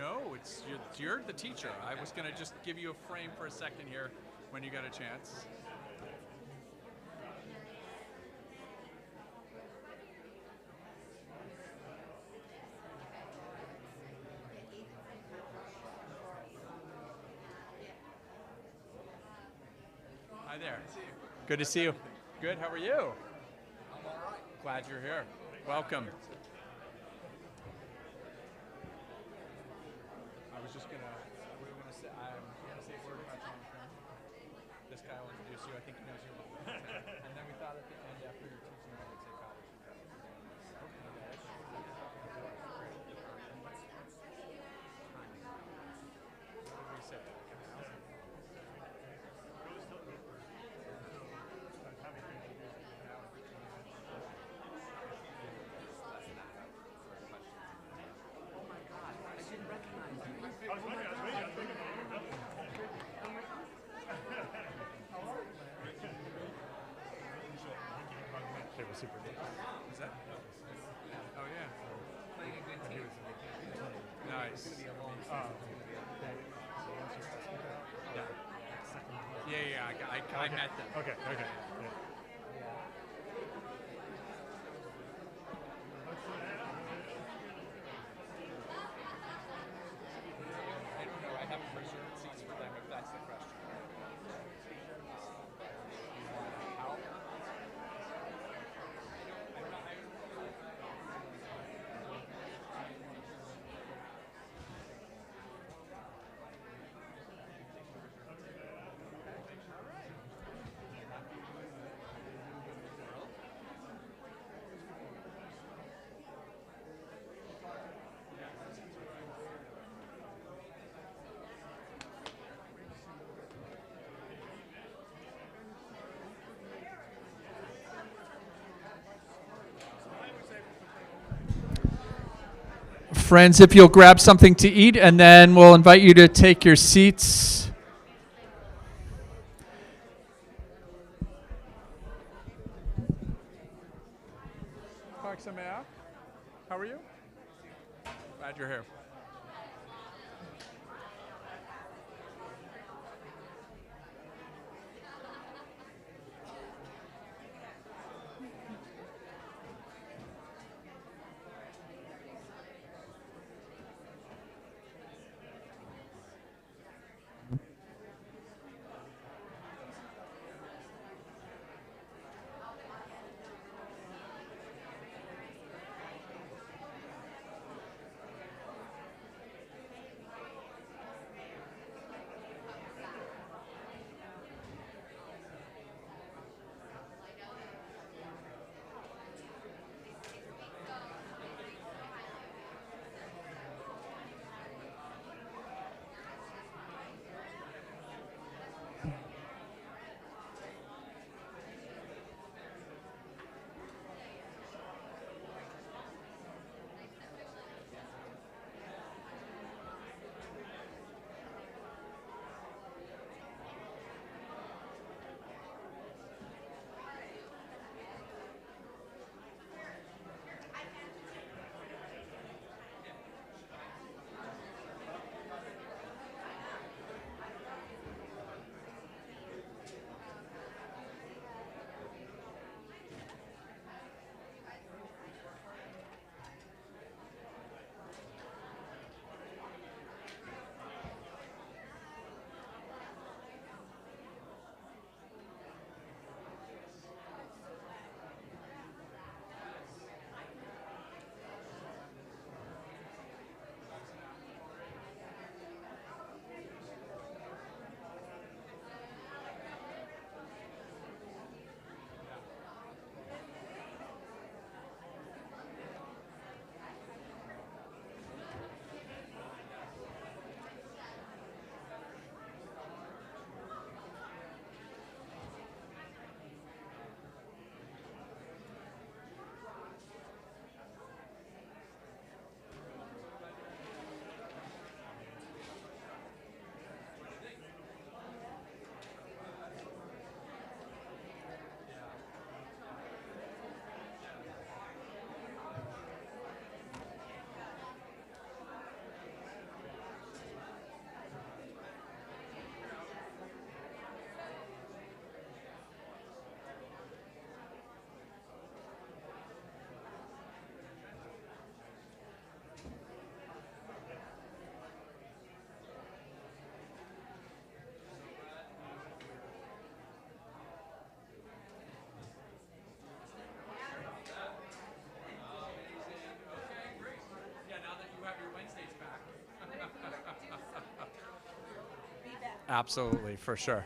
No, you're the teacher. I was going to just give you a frame for a second here when you got a chance. Hi there. Good to see you. Good. How are you? I'm all right. Glad you're here. Welcome. I was just gonna. We were gonna say. I'm gonna say a word about you on the phone. This guy will introduce you. I think he knows you a little bit. And then we thought at the end, after your teaching, I would say college. What did we say? They were super good. Is that? Oh yeah. Nice. Yeah. I met them. Okay. Yeah. I don't know. I haven't reserved seats for them. If that's the question. How? Friends, if you'll grab something to eat, and then we'll invite you to take your seats. Park Sameach. How are you? Glad you're here. Absolutely, for sure.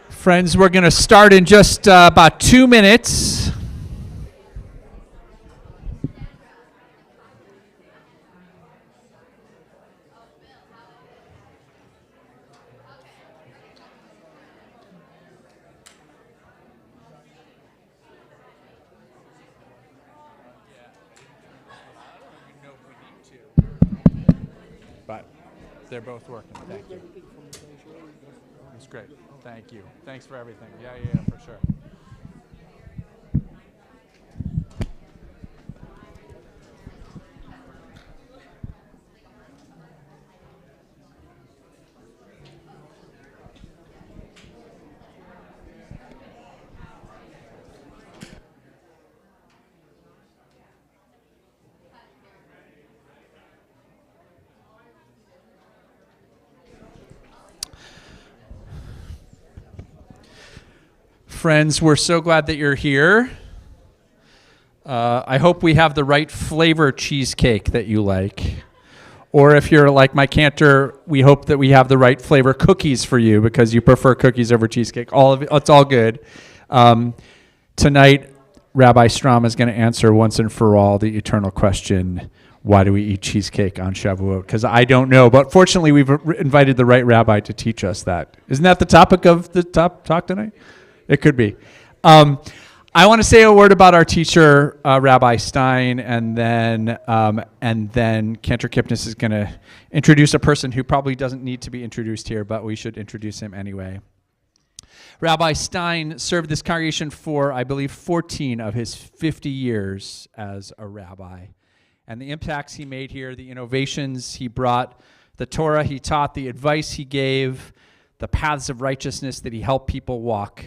Friends, we're going to start in just about 2 minutes. But they're both working. Thank you. That's great. Thank you. Thanks for everything. Yeah, for sure. Friends, we're so glad that you're here. I hope we have the right flavor cheesecake that you like. Or if you're like my cantor, we hope that we have the right flavor cookies for you because you prefer cookies over cheesecake. All of it, it's all good. Tonight, Rabbi Strom is going to answer once and for all the eternal question, why do we eat cheesecake on Shavuot? Because I don't know, but fortunately we've invited the right rabbi to teach us that. Isn't that the topic of the talk tonight? It could be. I want to say a word about our teacher, Rabbi Stein, and then Cantor Kipnis is going to introduce a person who probably doesn't need to be introduced here, but we should introduce him anyway. Rabbi Stein served this congregation for, I believe, 14 of his 50 years as a rabbi. And the impacts he made here, the innovations he brought, the Torah he taught, the advice he gave, the paths of righteousness that he helped people walk,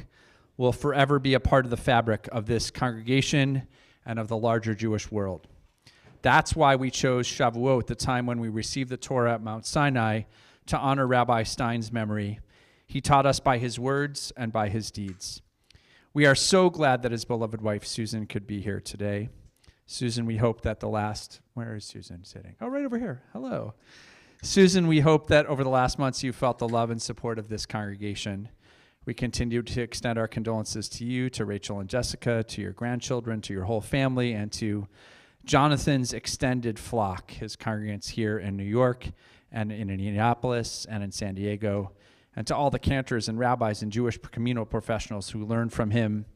will forever be a part of the fabric of this congregation and of the larger Jewish world. That's why we chose Shavuot, the time when we received the Torah at Mount Sinai, to honor Rabbi Stein's memory. He taught us by his words and by his deeds. We are so glad that his beloved wife, Susan, could be here today. Susan, we hope that where is Susan sitting? Oh, right over here. Hello. Susan, we hope that over the last months you felt the love and support of this congregation. We continue to extend our condolences to you, to Rachel and Jessica, to your grandchildren, to your whole family, and to Jonathan's extended flock, his congregants here in New York and in Indianapolis and in San Diego, and to all the cantors and rabbis and Jewish communal professionals who learned from him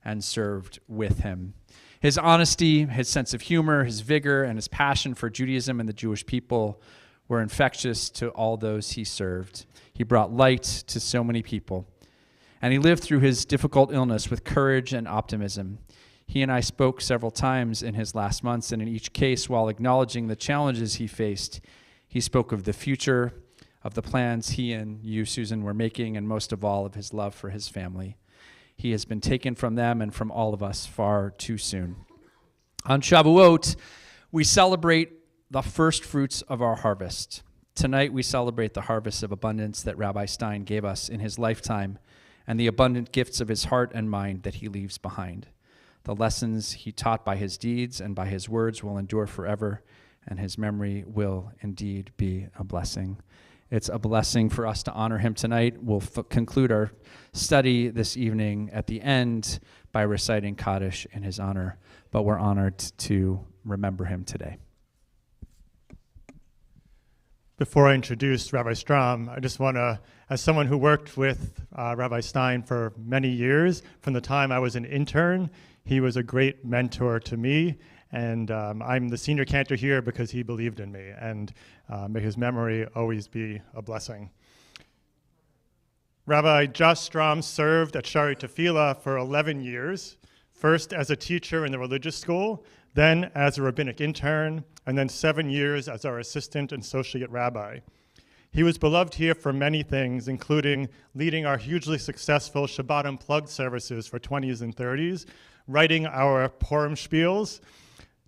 and served with him. His honesty, his sense of humor, his vigor, and his passion for Judaism and the Jewish people were infectious to all those he served. He brought light to so many people. And he lived through his difficult illness with courage and optimism. He and I spoke several times in his last months, and in each case, while acknowledging the challenges he faced, he spoke of the future, of the plans he and you, Susan, were making, and most of all, of his love for his family. He has been taken from them and from all of us far too soon. On Shavuot, we celebrate the first fruits of our harvest. Tonight, we celebrate the harvest of abundance that Rabbi Stein gave us in his lifetime, and the abundant gifts of his heart and mind that he leaves behind. The lessons he taught by his deeds and by his words will endure forever, and his memory will indeed be a blessing. It's a blessing for us to honor him tonight. We'll conclude our study this evening at the end by reciting Kaddish in his honor, but we're honored to remember him today. Before I introduce Rabbi Strom, I just want to, as someone who worked with Rabbi Stein for many years, from the time I was an intern, he was a great mentor to me, and I'm the senior cantor here because he believed in me, and may his memory always be a blessing. Rabbi Josh Strom served at Shari Tefillah for 11 years, first as a teacher in the religious school, then as a rabbinic intern, and then 7 years as our assistant and associate rabbi. He was beloved here for many things, including leading our hugely successful Shabbat Unplugged services for 20s and 30s, writing our Purim spiels,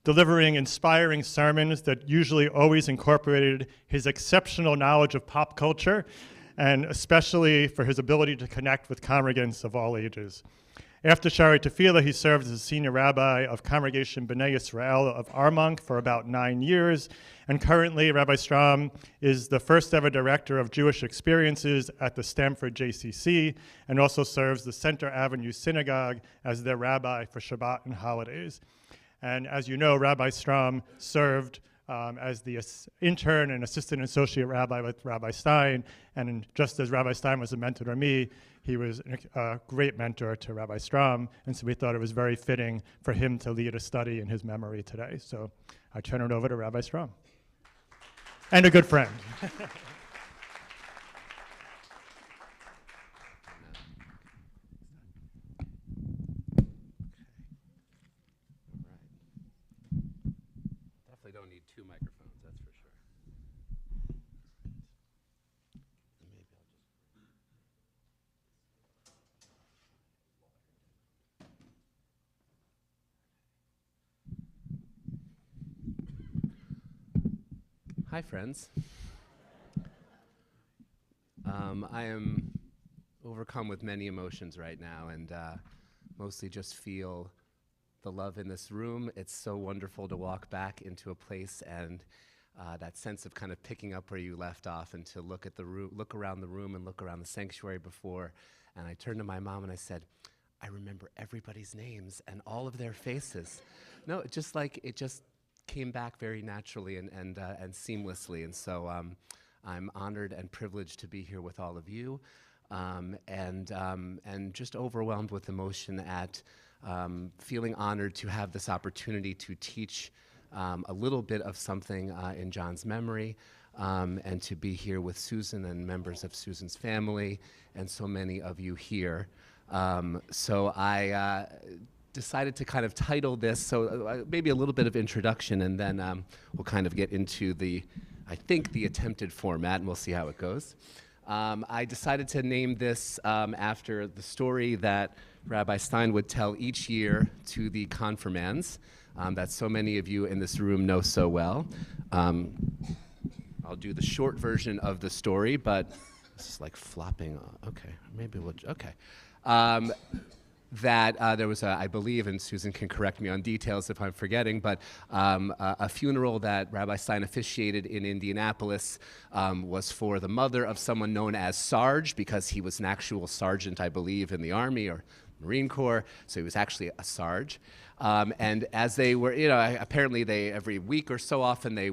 delivering inspiring sermons that usually always incorporated his exceptional knowledge of pop culture, and especially for his ability to connect with congregants of all ages. After Shari Tefillah, he served as a senior rabbi of Congregation B'nai Yisrael of Armonk for about 9 years, and currently Rabbi Strom is the first ever director of Jewish Experiences at the Stamford JCC, and also serves the Center Avenue Synagogue as their rabbi for Shabbat and holidays. And as you know, Rabbi Strom served as the intern and assistant associate rabbi with Rabbi Stein, and just as Rabbi Stein was a mentor to me, he was a great mentor to Rabbi Strom, and so we thought it was very fitting for him to lead a study in his memory today. So I turn it over to Rabbi Strom. And a good friend. Definitely don't need 2 microphones, that's for sure. Maybe I'll just... Hi, friends. I am overcome with many emotions right now, and mostly just feel the love in this room. It's so wonderful to walk back into a place and that sense of kind of picking up where you left off, and to look at the room, look around the room and look around the sanctuary before. And I turned to my mom and I said, I remember everybody's names and all of their faces. No, it just came back very naturally and seamlessly. And so I'm honored and privileged to be here with all of you, and just overwhelmed with emotion at feeling honored to have this opportunity to teach a little bit of something in John's memory, and to be here with Susan and members of Susan's family and so many of you here. So I decided to kind of title this, so maybe a little bit of introduction, and then we'll kind of get into the attempted format, and we'll see how it goes. I decided to name this after the story that Rabbi Stein would tell each year to the confirmands, that so many of you in this room know so well. I'll do the short version of the story, but this is like flopping. Okay, maybe we'll, okay. That there was, I believe, and Susan can correct me on details if I'm forgetting, but a funeral that Rabbi Stein officiated in Indianapolis was for the mother of someone known as Sarge, because he was an actual sergeant, I believe, in the Army or Marine Corps, so he was actually a Sarge. And as they were, apparently they, every week or so often, a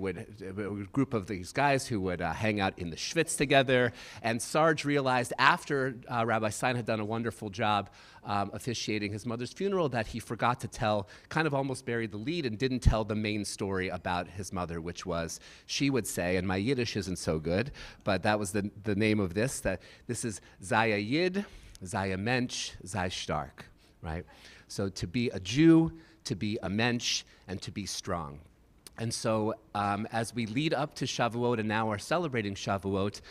group of these guys who would hang out in the Schwitz together. And Sarge realized after Rabbi Stein had done a wonderful job officiating his mother's funeral that he forgot to tell, kind of almost buried the lead and didn't tell the main story about his mother, which was, she would say, and my Yiddish isn't so good, but that was the name of this, that this is Zaya Yid, Zaya Mensch, Zai Stark, right? So to be a Jew, to be a mensch, and to be strong. And so as we lead up to Shavuot and now are celebrating Shavuot,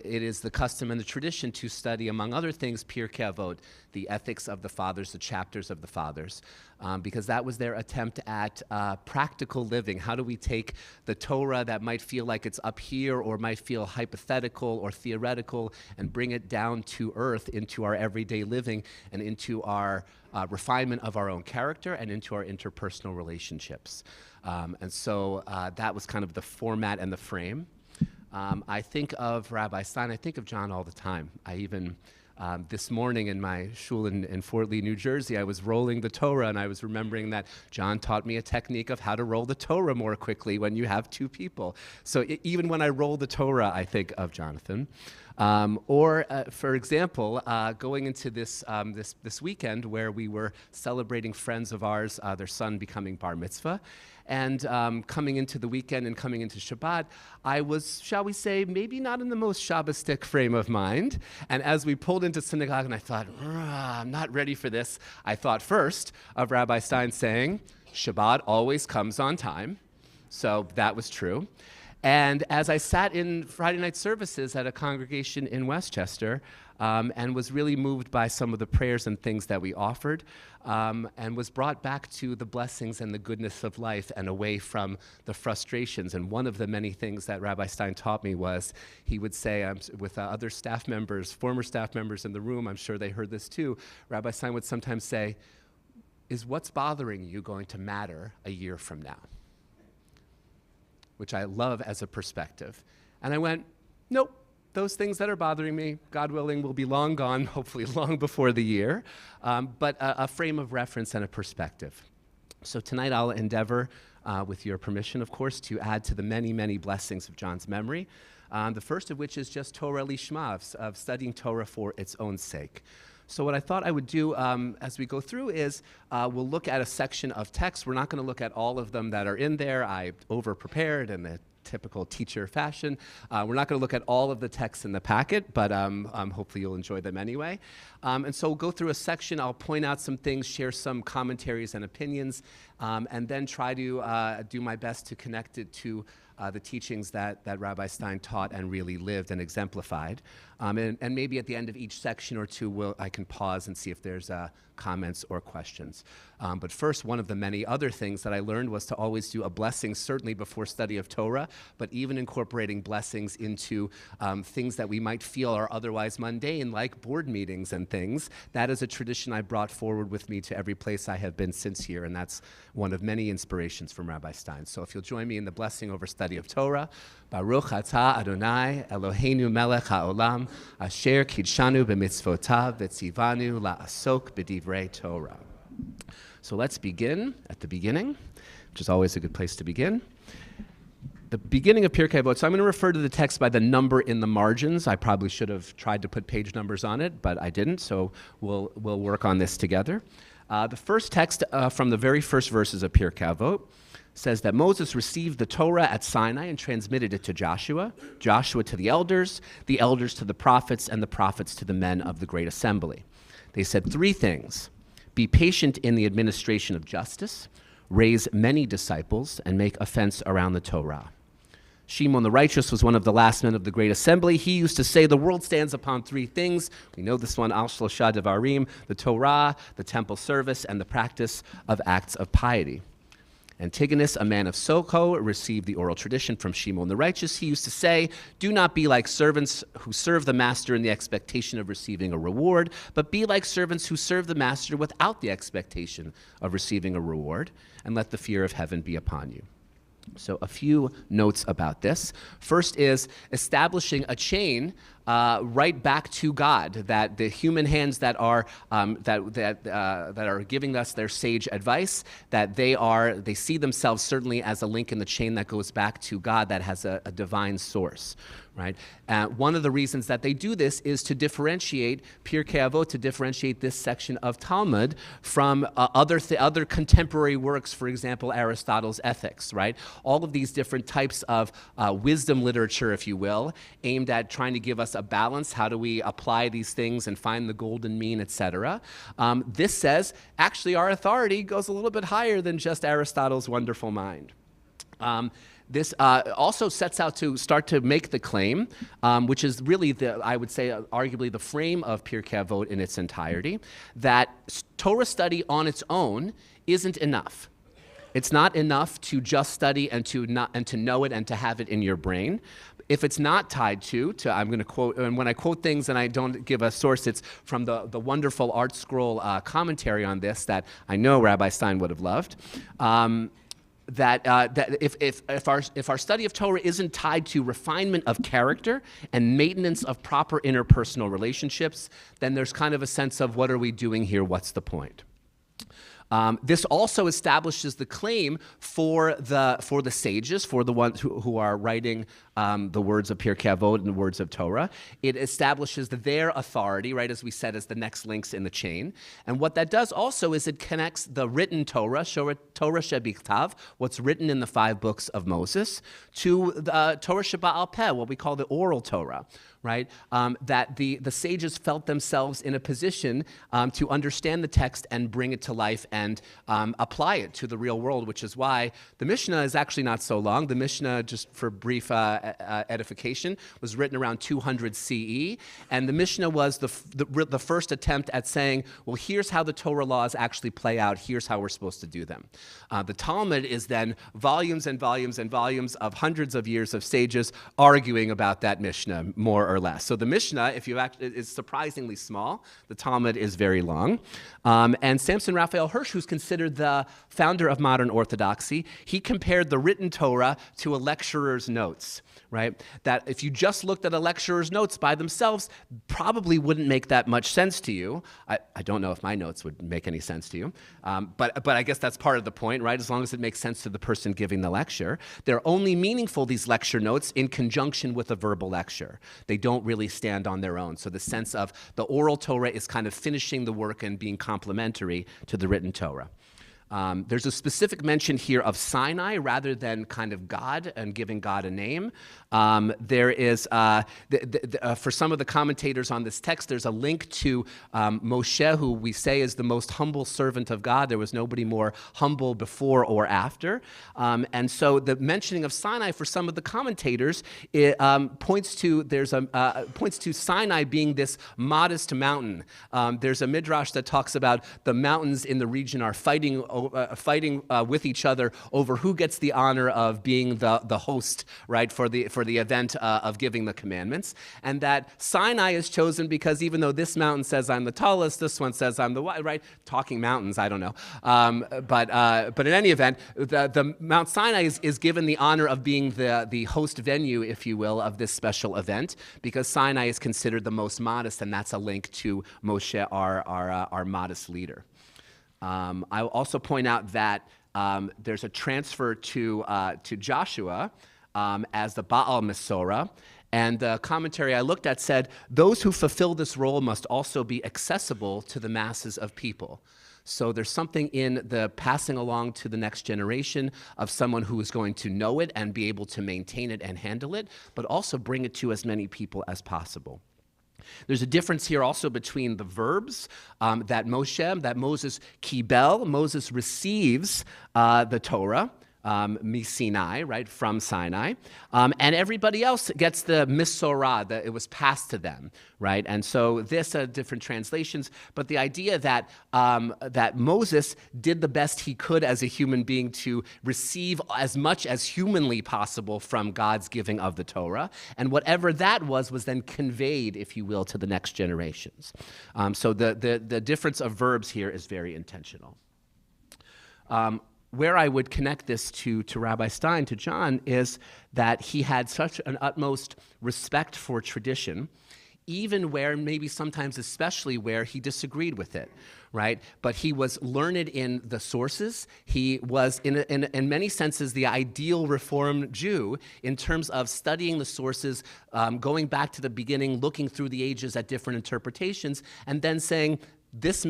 it is the custom and the tradition to study, among other things, Pirkei Avot, the ethics of the fathers, the chapters of the fathers, because that was their attempt at practical living. How do we take the Torah that might feel like it's up here or might feel hypothetical or theoretical and bring it down to earth into our everyday living and into our refinement of our own character and into our interpersonal relationships. And so that was kind of the format and the frame. I think of Rabbi Stein, I think of John all the time. I even, this morning in my shul in Fort Lee, New Jersey, I was rolling the Torah, and I was remembering that John taught me a technique of how to roll the Torah more quickly when you have two people. So even when I roll the Torah, I think of Jonathan. For example, going into this weekend where we were celebrating friends of ours, their son becoming bar mitzvah, and coming into the weekend and coming into Shabbat, I was, shall we say, maybe not in the most Shabbistic frame of mind. And as we pulled into synagogue and I thought, I'm not ready for this, I thought first of Rabbi Stein saying, Shabbat always comes on time. So that was true. And as I sat in Friday night services at a congregation in Westchester and was really moved by some of the prayers and things that we offered and was brought back to the blessings and the goodness of life and away from the frustrations. And one of the many things that Rabbi Stein taught me was he would say, with other staff members, former staff members in the room, I'm sure they heard this too, Rabbi Stein would sometimes say, is what's bothering you going to matter a year from now? Which I love as a perspective. And I went, nope, those things that are bothering me, God willing, will be long gone, hopefully long before the year, but a frame of reference and a perspective. So tonight I'll endeavor, with your permission, of course, to add to the many, many blessings of John's memory, the first of which is just Torah lishma, of studying Torah for its own sake. So what I thought I would do as we go through is we'll look at a section of text. We're not going to look at all of them that are in there. I over-prepared in the typical teacher fashion. We're not going to look at all of the texts in the packet, but hopefully you'll enjoy them anyway. And so we'll go through a section. I'll point out some things, share some commentaries and opinions, and then try to do my best to connect it to the teachings that Rabbi Stein taught and really lived and exemplified. And maybe at the end of each section or two, I can pause and see if there's comments or questions. But first, one of the many other things that I learned was to always do a blessing, certainly before study of Torah, but even incorporating blessings into things that we might feel are otherwise mundane, like board meetings and things. That is a tradition I brought forward with me to every place I have been since here, and that's one of many inspirations from Rabbi Stein. So if you'll join me in the blessing over study of Torah, Baruch atah Adonai Eloheinu melech haolam asher kidshanu b'mitzvotav v'tzivanu la'asok b'divrei Torah. So let's begin at the beginning, which is always a good place to begin. The beginning of Pirkei Avot. So I'm going to refer to the text by the number in the margins. I probably should have tried to put page numbers on it, but I didn't, so we'll work on this together. The first text from the very first verses of Pirkei Avot says that Moses received the Torah at Sinai and transmitted it to Joshua, Joshua to the elders to the prophets, and the prophets to the men of the great assembly. They said three things: be patient in the administration of justice, raise many disciples, and make a fence around the Torah. Shimon the righteous was one of the last men of the great assembly. He used to say the world stands upon three things. We know this one, al shlosha devarim, the Torah, the temple service, and the practice of acts of piety. Antigonus, a man of Soko, received the oral tradition from Shimon the righteous. He used to say, do not be like servants who serve the master in the expectation of receiving a reward, but be like servants who serve the master without the expectation of receiving a reward, and let the fear of heaven be upon you. So a few notes about this. First is establishing a chain right back to God, that the human hands that are giving us their sage advice, that they see themselves certainly as a link in the chain that goes back to God that has a divine source. Right? One of the reasons that they do this is to differentiate Pirkei Avot, to differentiate this section of Talmud from other contemporary works, for example, Aristotle's Ethics, right? All of these different types of wisdom literature, if you will, aimed at trying to give us a balance. How do we apply these things and find the golden mean, etc.? This says, actually, our authority goes a little bit higher than just Aristotle's wonderful mind. This also sets out to start to make the claim, which is really, I would say, arguably the frame of Pirkei Avot in its entirety, that Torah study on its own isn't enough. It's not enough to just study and to know it and to have it in your brain. If it's not tied to I'm going to quote, and when I quote things and I don't give a source, it's from the wonderful Art Scroll commentary on this that I know Rabbi Stein would have loved. That if our study of Torah isn't tied to refinement of character and maintenance of proper interpersonal relationships, then there's kind of a sense of what are we doing here? What's the point? This also establishes the claim for the sages, for the ones who are writing the words of Pirkei Avot and the words of Torah. It establishes their authority, right, as we said, as the next links in the chain. And what that does also is it connects the written Torah, Torah Shebichtav, what's written in the 5 books of Moses, to the Torah Sheba'al Peh, what we call the oral Torah, right? That the sages felt themselves in a position to understand the text and bring it to life and apply it to the real world, which is why the Mishnah is actually not so long. The Mishnah, just for brief edification, was written around 200 CE, and the Mishnah was the first attempt at saying, well, here's how the Torah laws actually play out, here's how we're supposed to do them. The Talmud is then volumes and volumes and volumes of hundreds of years of sages arguing about that Mishnah, more or less. So the Mishnah, is surprisingly small. The Talmud is very long. And Samson Raphael Hirsch, who's considered the founder of modern Orthodoxy, he compared the written Torah to a lecturer's notes, right? That if you just looked at a lecturer's notes by themselves, probably wouldn't make that much sense to you. I don't know if my notes would make any sense to you, but I guess that's part of the point, right? As long as it makes sense to the person giving the lecture. They're only meaningful, these lecture notes, in conjunction with a verbal lecture. They don't really stand on their own. So the sense of the oral Torah is kind of finishing the work and being complementary to the written Torah. There's a specific mention here of Sinai rather than kind of God and giving God a name. There is, for some of the commentators on this text, there's a link to Moshe, who we say is the most humble servant of God. There was nobody more humble before or after. And so the mentioning of Sinai for some of the commentators points to Sinai being this modest mountain. There's a midrash that talks about the mountains in the region are fighting with each other over who gets the honor of being the host, right, for the event of giving the commandments, and that Sinai is chosen because even though this mountain says I'm the tallest, this one says I'm the right. Talking mountains, I don't know, but in any event, the Mount Sinai is given the honor of being the host venue, if you will, of this special event because Sinai is considered the most modest, and that's a link to Moshe, our modest leader. I will also point out that there's a transfer to Joshua as the Baal Mesorah, and the commentary I looked at said, those who fulfill this role must also be accessible to the masses of people. So there's something in the passing along to the next generation of someone who is going to know it and be able to maintain it and handle it, but also bring it to as many people as possible. There's a difference here also between the verbs that Moses kibel, Moses receives the Torah, Sinai, right, from Sinai, and everybody else gets the misorah, it was passed to them, right? And so this different translations, but the idea that that Moses did the best he could as a human being to receive as much as humanly possible from God's giving of the Torah, and whatever that was then conveyed, if you will, to the next generations. So the difference of verbs here is very intentional. Where I would connect this to Rabbi Stein, to John, is that he had such an utmost respect for tradition, even where, maybe sometimes especially where he disagreed with it, right? But he was learned in the sources. He was, in many senses, the ideal Reformed Jew in terms of studying the sources, going back to the beginning, looking through the ages at different interpretations, and then saying, this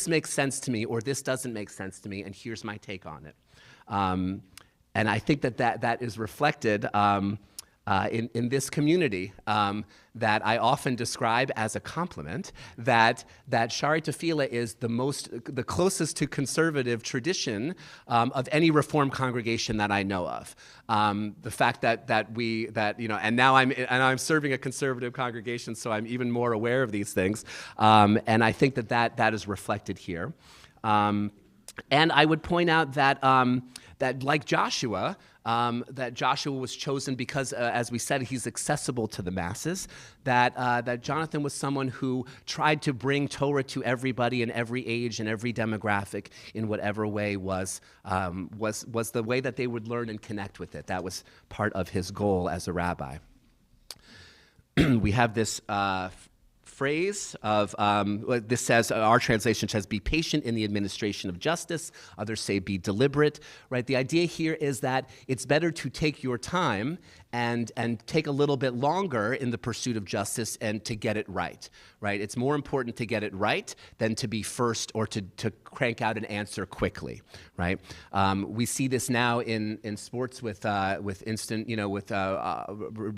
makes sense to me, or this doesn't make sense to me, and here's my take on it. And I think that is reflected in this community that I often describe as a compliment, that Shari Tefillah is the closest to conservative tradition of any Reform congregation that I know of. The fact that and now I'm serving a conservative congregation, so I'm even more aware of these things, and I think that is reflected here. And I would point out that like Joshua, that Joshua was chosen because, as we said, he's accessible to the masses. That Jonathan was someone who tried to bring Torah to everybody in every age and every demographic in whatever way was the way that they would learn and connect with it. That was part of his goal as a rabbi. We have this phrase of, this says, our translation says, be patient in the administration of justice. Others say be deliberate, right? The idea here is that it's better to take your time and take a little bit longer in the pursuit of justice and to get it right, right? It's more important to get it right than to be first or to crank out an answer quickly, right? We see this now in sports with instant, with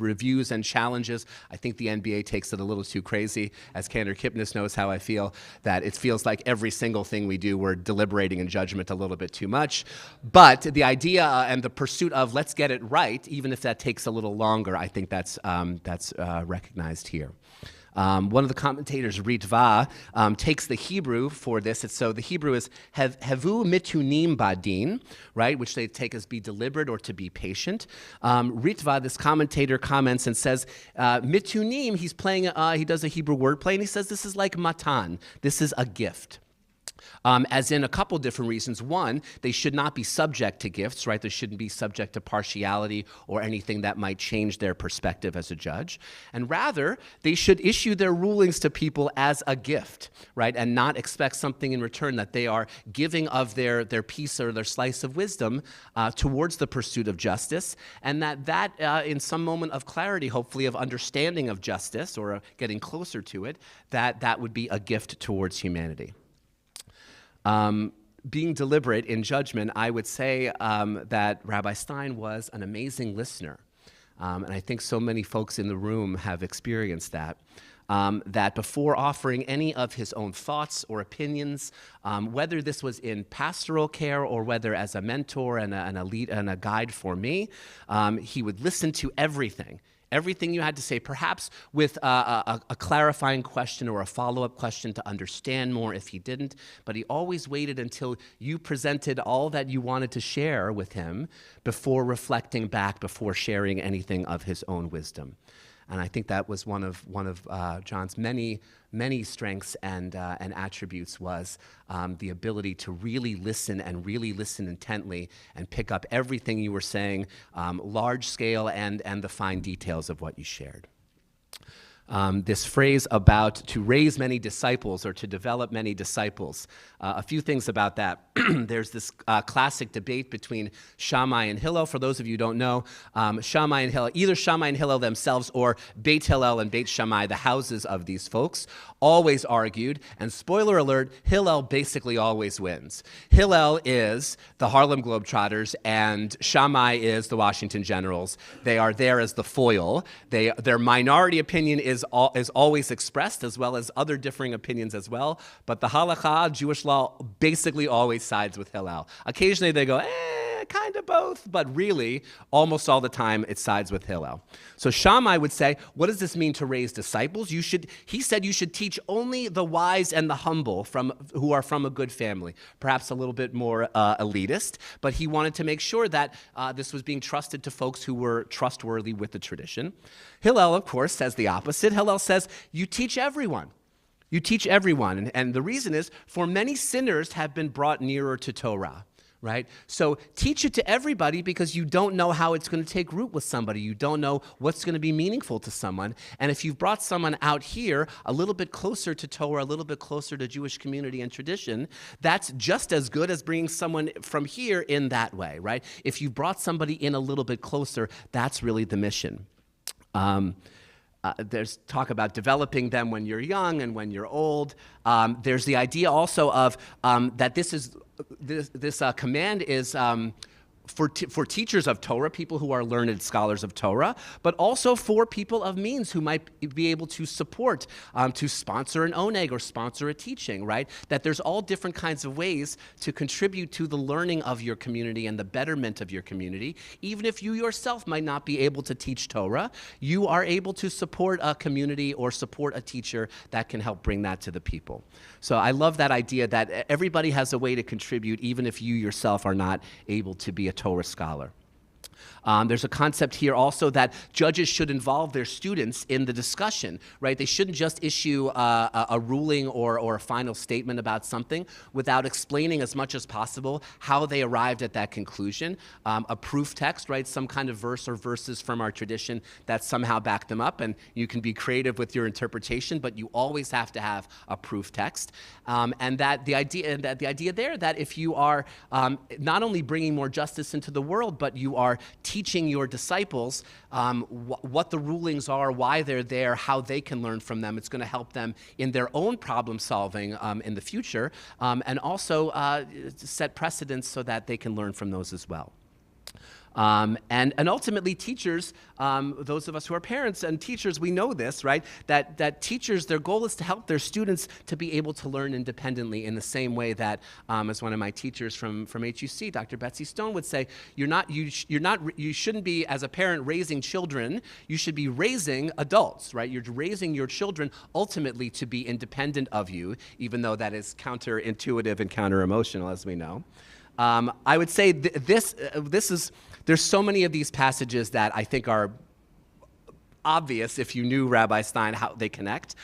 reviews and challenges. I think the NBA takes it a little too crazy. As Cantor Kipnis knows how I feel, that it feels like every single thing we do, we're deliberating in judgment a little bit too much. But the idea and the pursuit of let's get it right, even if that takes a little longer, I think that's recognized here. One of the commentators, Ritva, takes the Hebrew for this. So the Hebrew is hevu mitunim badin, right, which they take as be deliberate or to be patient. Ritva, this commentator, comments and says, mitunim, he's playing, he does a Hebrew wordplay, and he says this is like matan. This is a gift. As in a couple different reasons. One, they should not be subject to gifts, right? They shouldn't be subject to partiality or anything that might change their perspective as a judge. And rather, they should issue their rulings to people as a gift, right? And not expect something in return, that they are giving of their piece or their slice of wisdom towards the pursuit of justice. And that in some moment of clarity, hopefully of understanding of justice or getting closer to it, that would be a gift towards humanity. Being deliberate in judgment, I would say that Rabbi Stein was an amazing listener. And I think so many folks in the room have experienced that. That before offering any of his own thoughts or opinions, whether this was in pastoral care or whether as a mentor and a lead and a guide for me, he would listen to everything you had to say, perhaps with a clarifying question or a follow-up question to understand more if he didn't, but he always waited until you presented all that you wanted to share with him before reflecting back, before sharing anything of his own wisdom. And I think that was one of John's many strengths and attributes was the ability to really listen and really listen intently and pick up everything you were saying, large scale and the fine details of what you shared. This phrase about to raise many disciples or to develop many disciples. A few things about that. There's this classic debate between Shammai and Hillel. For those of you who don't know, Shammai and Hillel, either Shammai and Hillel themselves or Beit Hillel and Beit Shammai, the houses of these folks, always argued. And spoiler alert, Hillel basically always wins. Hillel is the Harlem Globetrotters and Shammai is the Washington Generals. They are there as the foil. Their minority opinion is always expressed, as well as other differing opinions as well. But the halakha, Jewish law, basically always sides with Hillel. Occasionally they go, kind of both, but really, almost all the time, it sides with Hillel. So Shammai would say, what does this mean to raise disciples? He said you should teach only the wise and the humble who are from a good family, perhaps a little bit more elitist, but he wanted to make sure that this was being trusted to folks who were trustworthy with the tradition. Hillel, of course, says the opposite. Hillel says, you teach everyone. You teach everyone. And the reason is, for many sinners have been brought nearer to Torah. Right? So teach it to everybody because you don't know how it's going to take root with somebody. You don't know what's going to be meaningful to someone. And if you've brought someone out here a little bit closer to Torah, a little bit closer to Jewish community and tradition, that's just as good as bringing someone from here in that way, right? If you've brought somebody in a little bit closer, that's really the mission. There's talk about developing them when you're young and when you're old. There's the idea also of that this command is for teachers of Torah, people who are learned scholars of Torah, but also for people of means who might be able to support, to sponsor an oneg or sponsor a teaching, right? That there's all different kinds of ways to contribute to the learning of your community and the betterment of your community. Even if you yourself might not be able to teach Torah, you are able to support a community or support a teacher that can help bring that to the people. So I love that idea that everybody has a way to contribute, even if you yourself are not able to be a Torah scholar. There's a concept here also that judges should involve their students in the discussion, right? They shouldn't just issue a ruling or a final statement about something without explaining as much as possible how they arrived at that conclusion. A proof text, right? Some kind of verse or verses from our tradition that somehow back them up, and you can be creative with your interpretation, but you always have to have a proof text. And that the idea there that if you are not only bringing more justice into the world, but you are teaching your disciples what the rulings are, why they're there, how they can learn from them. It's going to help them in their own problem solving in the future, and also set precedents so that they can learn from those as well. And ultimately, teachers, those of us who are parents and teachers, we know this, right? That teachers, their goal is to help their students to be able to learn independently in the same way that, as one of my teachers from HUC, Dr. Betsy Stone would say, you shouldn't be, as a parent, raising children. You should be raising adults, right? You're raising your children ultimately to be independent of you, even though that is counterintuitive and counter-emotional, as we know. I would say there's so many of these passages that I think are obvious if you knew Rabbi Stein, how they connect.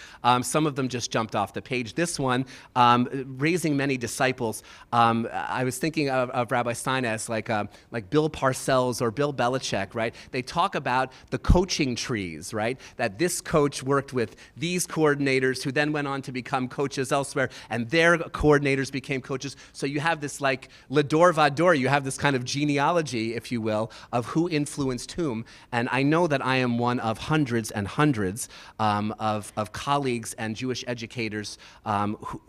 Some of them just jumped off the page. This one, raising many disciples, I was thinking of Rabbi Stein as like Bill Parcells or Bill Belichick, right? They talk about the coaching trees, right? That this coach worked with these coordinators who then went on to become coaches elsewhere, and their coordinators became coaches. So you have this like Lador Vador, you have this kind of genealogy, if you will, of who influenced whom. And I know that I am one of hundreds and hundreds of colleagues and Jewish educators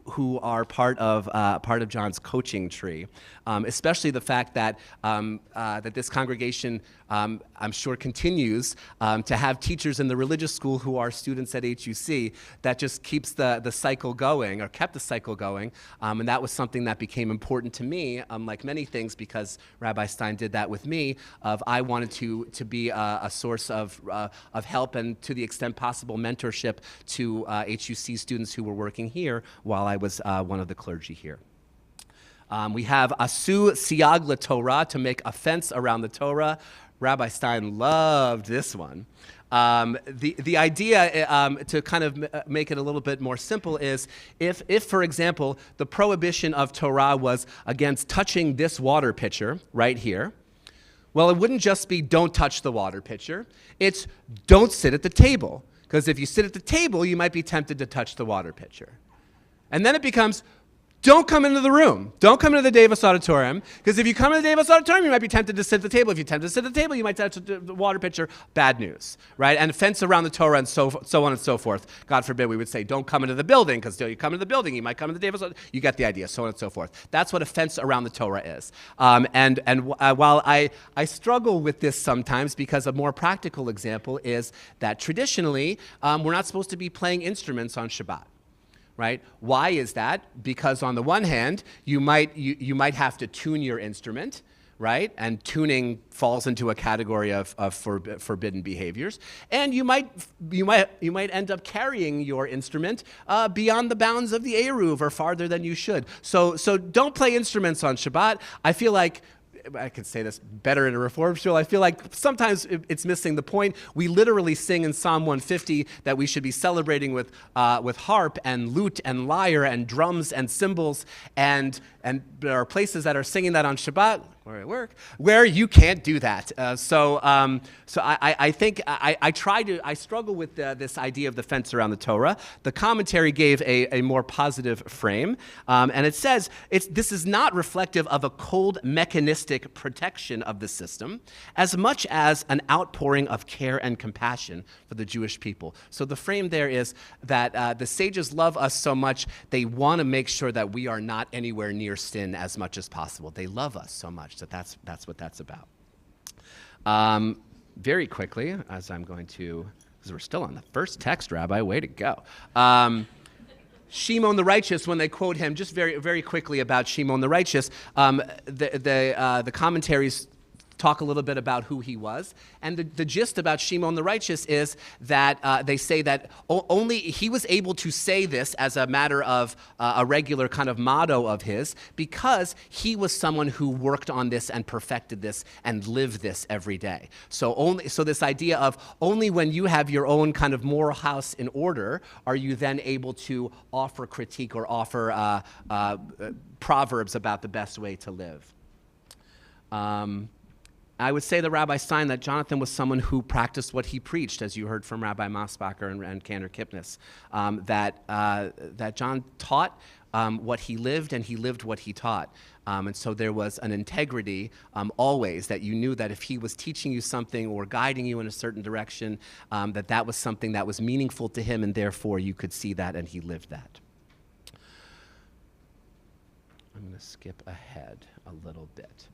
who are part of John's coaching tree. Especially the fact that that this congregation, I'm sure, continues to have teachers in the religious school who are students at HUC. That just keeps the cycle going, or kept the cycle going, and that was something that became important to me, like many things, because Rabbi Stein did that with me. I wanted to be a source of help and, to the extent possible, mentorship to HUC students who were working here while I was one of the clergy here. We have Asu Siag LaTorah, to make a fence around the Torah. Rabbi Stein loved this one. The idea, to kind of make it a little bit more simple, is if, for example, the prohibition of Torah was against touching this water pitcher right here, well, it wouldn't just be don't touch the water pitcher. It's don't sit at the table, because if you sit at the table, you might be tempted to touch the water pitcher. And then it becomes don't come into the room. Don't come into the Davis Auditorium, because if you come into the Davis Auditorium, you might be tempted to sit at the table. If you're tempted to sit at the table, you might touch the water pitcher. Bad news, right? And fence around the Torah and so on and so forth. God forbid we would say don't come into the building, because you come into the building, you might come into the Davis Auditorium. You get the idea, so on and so forth. That's what a fence around the Torah is. While I struggle with this sometimes, because a more practical example is that traditionally we're not supposed to be playing instruments on Shabbat. Right? Why is that? Because on the one hand, you might have to tune your instrument, right? And tuning falls into a category of forbidden behaviors. And you might end up carrying your instrument beyond the bounds of the Eruv, or farther than you should. So don't play instruments on Shabbat. I feel like I could say this better in a Reform shul. I feel like sometimes it's missing the point. We literally sing in Psalm 150 that we should be celebrating with harp and lute and lyre and drums and cymbals, and there are places that are singing that on Shabbat, where I work, where you can't do that. So I think I struggle with this idea of the fence around the Torah. The commentary gave a more positive frame, and it says this is not reflective of a cold mechanistic protection of the system, as much as an outpouring of care and compassion for the Jewish people. So the frame there is that the sages love us so much, they want to make sure that we are not anywhere near sin as much as possible. They love us so much. accomplished. So that's what that's about. Very quickly, as I'm going to, because we're still on the first text, Rabbi, way to go. Shimon the righteous, when they quote him, just very, very quickly about Shimon the righteous, the commentaries talk a little bit about who he was. And the gist about Shimon the righteous is that they say that only he was able to say this as a matter of a regular kind of motto of his because he was someone who worked on this and perfected this and lived this every day. So this idea of only when you have your own kind of moral house in order are you then able to offer critique or offer proverbs about the best way to live. I would say to Rabbi Stein that Jonathan was someone who practiced what he preached, as you heard from Rabbi Mosbacher and Cantor Kipnis, that John taught what he lived, and he lived what he taught. And so there was an integrity always that you knew that if he was teaching you something or guiding you in a certain direction, that was something that was meaningful to him, and therefore you could see that and he lived that. I'm going to skip ahead a little bit.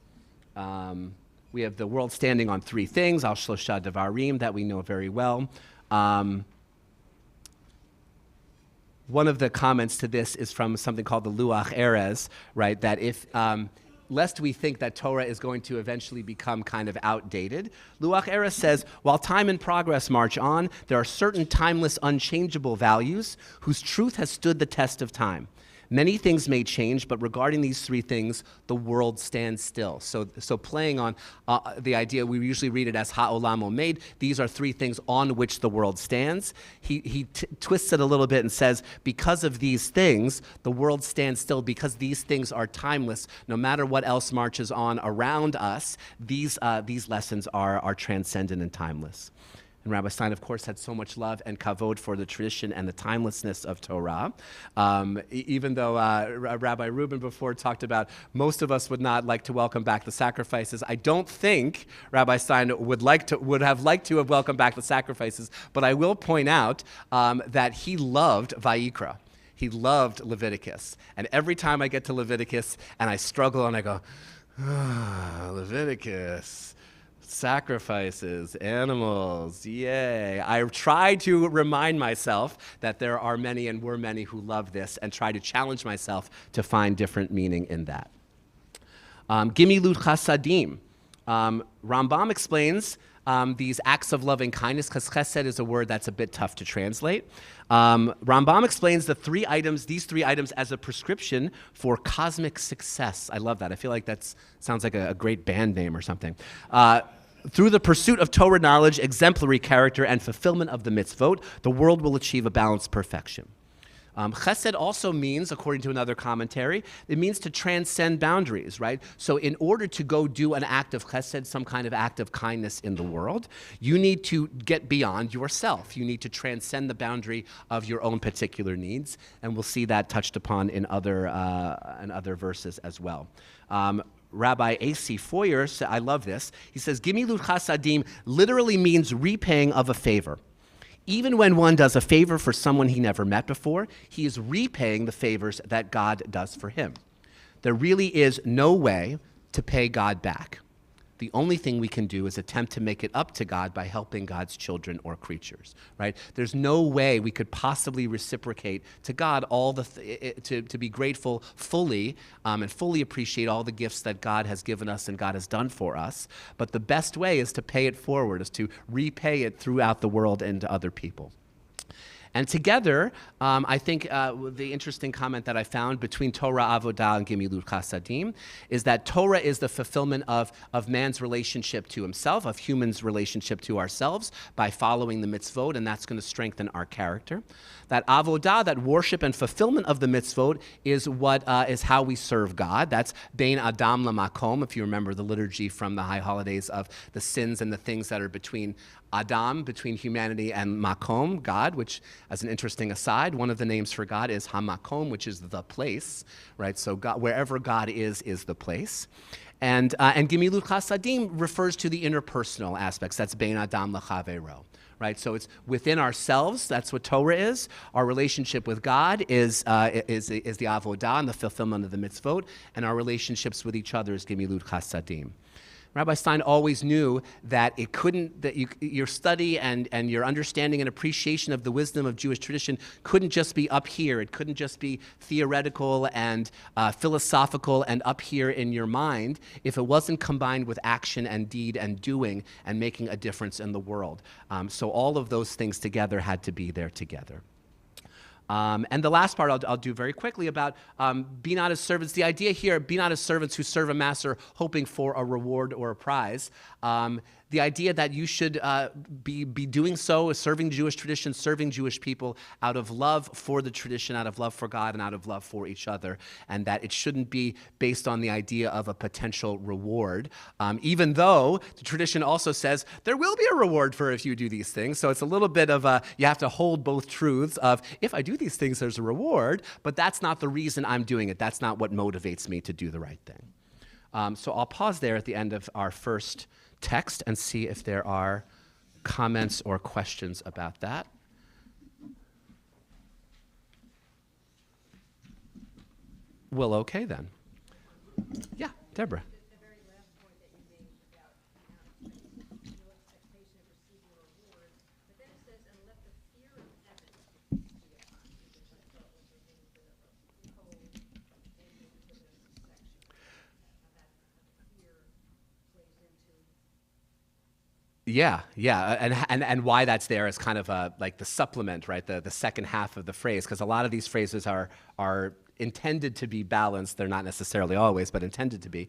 We have the world standing on three things, al shlosha devarim, that we know very well. One of the comments to this is from something called the Luach Erez, right? That if, lest we think that Torah is going to eventually become kind of outdated, Luach Erez says, while time and progress march on, there are certain timeless, unchangeable values whose truth has stood the test of time. Many things may change, but regarding these three things, the world stands still. So playing on the idea, we usually read it as ha'olam omed. These are three things on which the world stands. He twists it a little bit and says, because of these things, the world stands still, because these things are timeless. No matter what else marches on around us, these lessons are transcendent and timeless. And Rabbi Stein, of course, had so much love and kavod for the tradition and the timelessness of Torah. Even though Rabbi Rubin before talked about most of us would not like to welcome back the sacrifices, I don't think Rabbi Stein would have liked to have welcomed back the sacrifices, but I will point out that he loved Vayikra. He loved Leviticus. And every time I get to Leviticus and I struggle and I go, Leviticus, sacrifices, animals, yay. I try to remind myself that there are many and were many who love this and try to challenge myself to find different meaning in that. Gimilut chasadim. Rambam explains these acts of loving kindness, because chesed is a word that's a bit tough to translate. Rambam explains these three items as a prescription for cosmic success. I love that. I feel like that sounds like a great band name or something. Through the pursuit of Torah knowledge, exemplary character, and fulfillment of the mitzvot, the world will achieve a balanced perfection. Chesed also means, according to another commentary, it means to transcend boundaries, right? So in order to go do an act of chesed, some kind of act of kindness in the world, you need to get beyond yourself. You need to transcend the boundary of your own particular needs, and we'll see that touched upon in other verses as well. Rabbi A.C. Foyer, I love this, he says, Gimilut chasadim literally means repaying of a favor. Even when one does a favor for someone he never met before, he is repaying the favors that God does for him. There really is no way to pay God back. The only thing we can do is attempt to make it up to God by helping God's children or creatures, right? There's no way we could possibly reciprocate to God to be grateful fully and fully appreciate all the gifts that God has given us and God has done for us. But the best way is to pay it forward, is to repay it throughout the world and to other people. And together, I think the interesting comment that I found between Torah, Avodah, and Gimilut Chasadim is that Torah is the fulfillment of man's relationship to himself, of humans' relationship to ourselves by following the mitzvot, and that's going to strengthen our character. That Avodah, that worship and fulfillment of the mitzvot, is how we serve God. That's Bein Adam LaMakom, if you remember the liturgy from the high holidays of the sins and the things that are between Adam, between humanity, and Makom, God, which, as an interesting aside, one of the names for God is HaMakom, which is the place, right? So God, wherever God is the place. And Gimilut Chasadim refers to the interpersonal aspects. That's Bein Adam L'Chavero, right? So it's within ourselves. That's what Torah is. Our relationship with God is the avodah and the fulfillment of the mitzvot, and our relationships with each other is gemilut chasadim. Rabbi Stein always knew that your study and your understanding and appreciation of the wisdom of Jewish tradition couldn't just be up here. It couldn't just be theoretical and philosophical and up here in your mind if it wasn't combined with action and deed and doing and making a difference in the world. So all of those things together had to be there together. And the last part I'll do very quickly about be not as servants. The idea here, be not as servants who serve a master hoping for a reward or a prize. The idea that you should be doing so, serving Jewish tradition, serving Jewish people out of love for the tradition, out of love for God, and out of love for each other, and that it shouldn't be based on the idea of a potential reward, even though the tradition also says there will be a reward for if you do these things. So it's a little bit of you have to hold both truths of, if I do these things, there's a reward, but that's not the reason I'm doing it. That's not what motivates me to do the right thing. So I'll pause there at the end of our first text and see if there are comments or questions about that. Well, okay then. Yeah, Deborah. The very last point that you made about no expectation of receiving a reward, but then it says, and let the fear of heaven be upon you, which I thought was a little bit of a code ending to this section. How the fear plays into. Yeah, and why that's there is kind of like the supplement, right? The second half of the phrase, because a lot of these phrases are intended to be balanced. They're not necessarily always, but intended to be.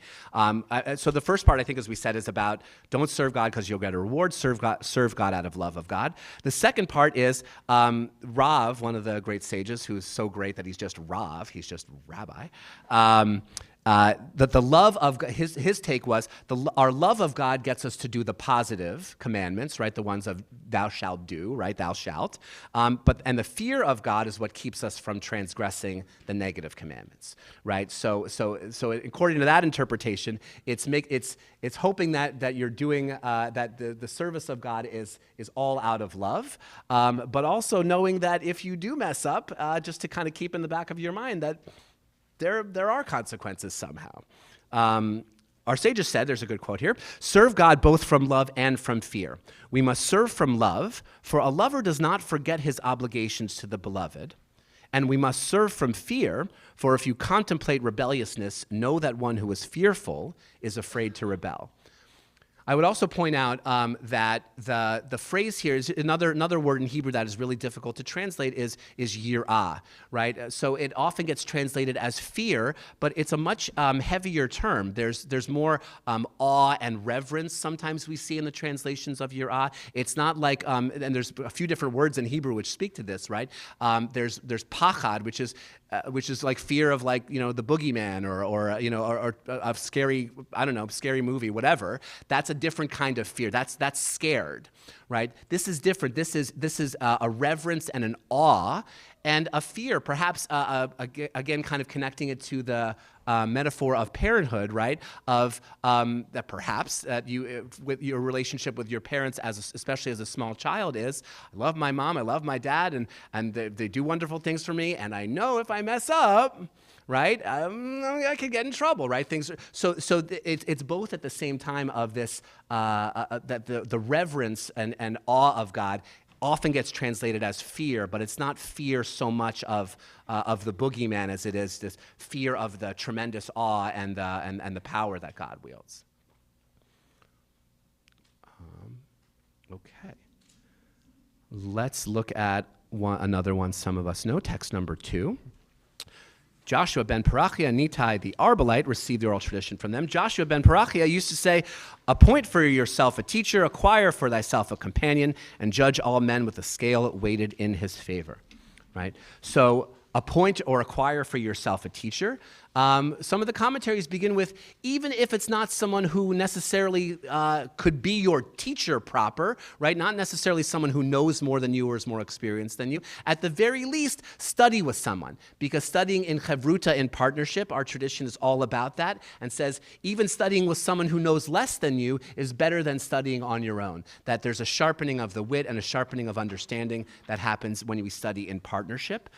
So the first part, I think, as we said, is about don't serve God because you'll get a reward. Serve God out of love of God. The second part is Rav, one of the great sages, who's so great that he's just Rav. He's just Rabbi. That the love of his take was our love of God gets us to do the positive commandments, right? The ones of thou shalt do, right? Thou shalt. And the fear of God is what keeps us from transgressing the negative commandments, right? So according to that interpretation, it's hoping that you're doing that the service of God is all out of love, but also knowing that if you do mess up, just to kind of keep in the back of your mind that there are consequences somehow. Our sages said, there's a good quote here, serve God both from love and from fear. We must serve from love, for a lover does not forget his obligations to the beloved. And we must serve from fear, for if you contemplate rebelliousness, know that one who is fearful is afraid to rebel. I would also point out that the phrase here is another word in Hebrew that is really difficult to translate is yirah, right? So it often gets translated as fear, but it's a much heavier term. There's more awe and reverence sometimes we see in the translations of yirah. It's not like, and there's a few different words in Hebrew which speak to this, right? There's pachad, which is like fear of the boogeyman or a scary, scary movie, whatever. That's a different kind of fear. That's scared, right? This is different. This is a reverence and an awe and a fear, perhaps again, kind of connecting it to the metaphor of parenthood, right? Of that perhaps you with your relationship with your parents, especially as a small child, is I love my mom, I love my dad, and they do wonderful things for me, and I know if I mess up, right, I could get in trouble, right? It's both at the same time of this that the reverence and awe of God often gets translated as fear, but it's not fear so much of the boogeyman as it is this fear of the tremendous awe and the power that God wields. Okay. Let's look at another one some of us know, text number 2. Joshua ben Parachia and Nitai the Arbalite received the oral tradition from them. Joshua ben Parachia used to say, appoint for yourself a teacher, acquire for thyself a companion, and judge all men with a scale weighted in his favor. Right? So appoint or acquire for yourself a teacher. Some of the commentaries begin with, even if it's not someone who necessarily could be your teacher proper, right? Not necessarily someone who knows more than you or is more experienced than you. At the very least, study with someone, because studying in chavruta, in partnership, our tradition is all about that, and says even studying with someone who knows less than you is better than studying on your own. That there's a sharpening of the wit and a sharpening of understanding that happens when we study in partnership.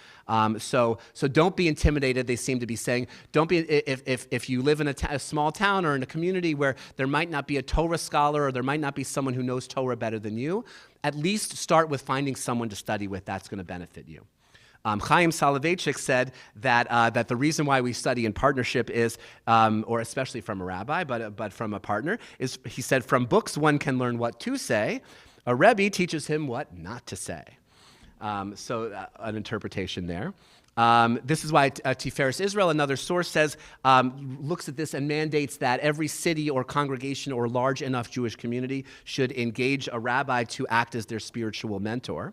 So don't be intimidated. They seem to be saying, don't be, if you live in a small town or in a community where there might not be a Torah scholar or there might not be someone who knows Torah better than you, at least start with finding someone to study with. That's going to benefit you. Chaim Soloveitchik said that the reason why we study in partnership is, or especially from a rabbi, but from a partner, is, he said, from books one can learn what to say. A Rebbe teaches him what not to say. So an interpretation there. This is why Tiferes Israel, another source, says, looks at this and mandates that every city or congregation or large enough Jewish community should engage a rabbi to act as their spiritual mentor.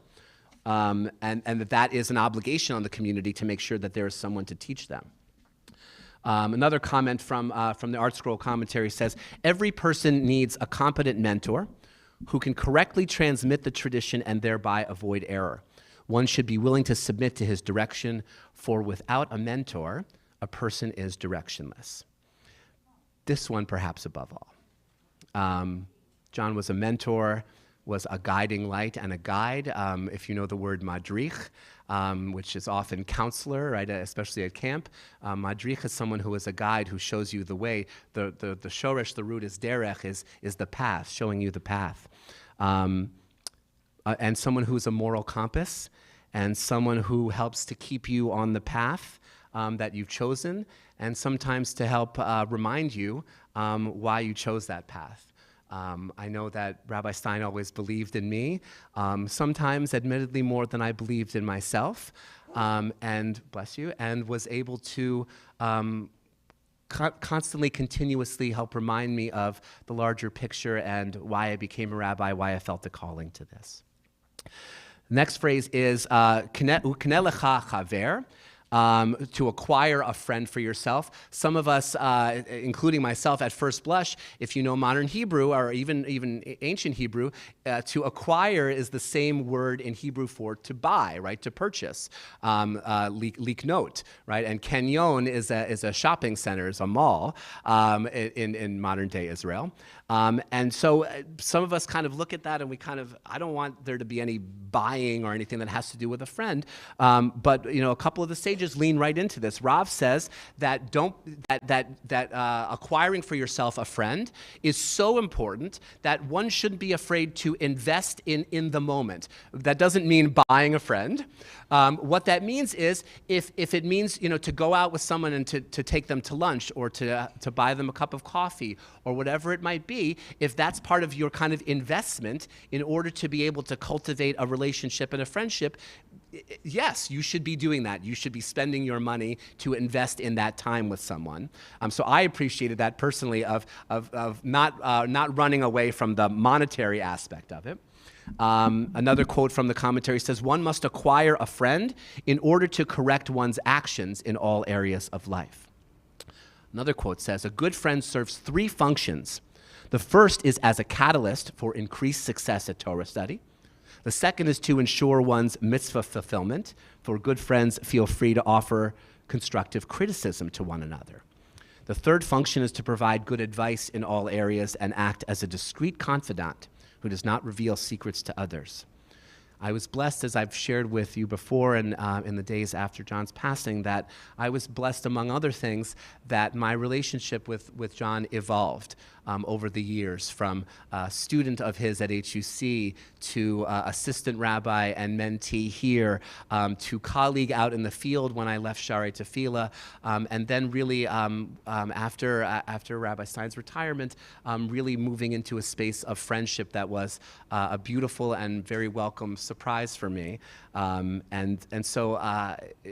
And that is an obligation on the community to make sure that there is someone to teach them. Another comment from the Art Scroll commentary says, every person needs a competent mentor who can correctly transmit the tradition and thereby avoid error. One should be willing to submit to his direction, for without a mentor, a person is directionless. This one perhaps above all. John was a mentor, was a guiding light and a guide. If you know the word madrich, which is often counselor, right, especially at camp. Madrich is someone who is a guide who shows you the way. The shoresh, the root is derech, is the path, showing you the path. And someone who's a moral compass, and someone who helps to keep you on the path that you've chosen, and sometimes to help remind you why you chose that path. I know that Rabbi Stein always believed in me, sometimes admittedly more than I believed in myself, and bless you, and was able to constantly, continuously help remind me of the larger picture and why I became a rabbi, why I felt the calling to this. Next phrase is "K'neh lecha chaver," to acquire a friend for yourself. Some of us, including myself at first blush, if you know modern Hebrew or even ancient Hebrew, to acquire is the same word in Hebrew for to buy, right, to purchase, liknot, right, and kenyon is a shopping center, is a mall in modern day Israel. And so some of us kind of look at that and I don't want there to be any buying or anything that has to do with a friend, but a couple of the sages lean right into this. Rav says that acquiring for yourself a friend is so important that one shouldn't be afraid to invest in the moment. That doesn't mean buying a friend. What that means is if it means to go out with someone and to take them to lunch or to buy them a cup of coffee or whatever it might be, if that's part of your kind of investment in order to be able to cultivate a relationship and a friendship, yes, you should be doing that. You should be spending your money to invest in that time with someone. So I appreciated that personally of not running away from the monetary aspect of it. Another quote from the commentary says, one must acquire a friend in order to correct one's actions in all areas of life. Another quote says, a good friend serves three functions. The first is as a catalyst for increased success at Torah study. The second is to ensure one's mitzvah fulfillment, for good friends feel free to offer constructive criticism to one another. The third function is to provide good advice in all areas and act as a discreet confidant who does not reveal secrets to others. I was blessed, as I've shared with you before and in the days after John's passing, that I was blessed, among other things, that my relationship with John evolved over the years, from a student of his at HUC to assistant rabbi and mentee here, to colleague out in the field when I left Sharei Tefillah, and then really after Rabbi Stein's retirement, really moving into a space of friendship that was a beautiful and very welcome surprise for me. And so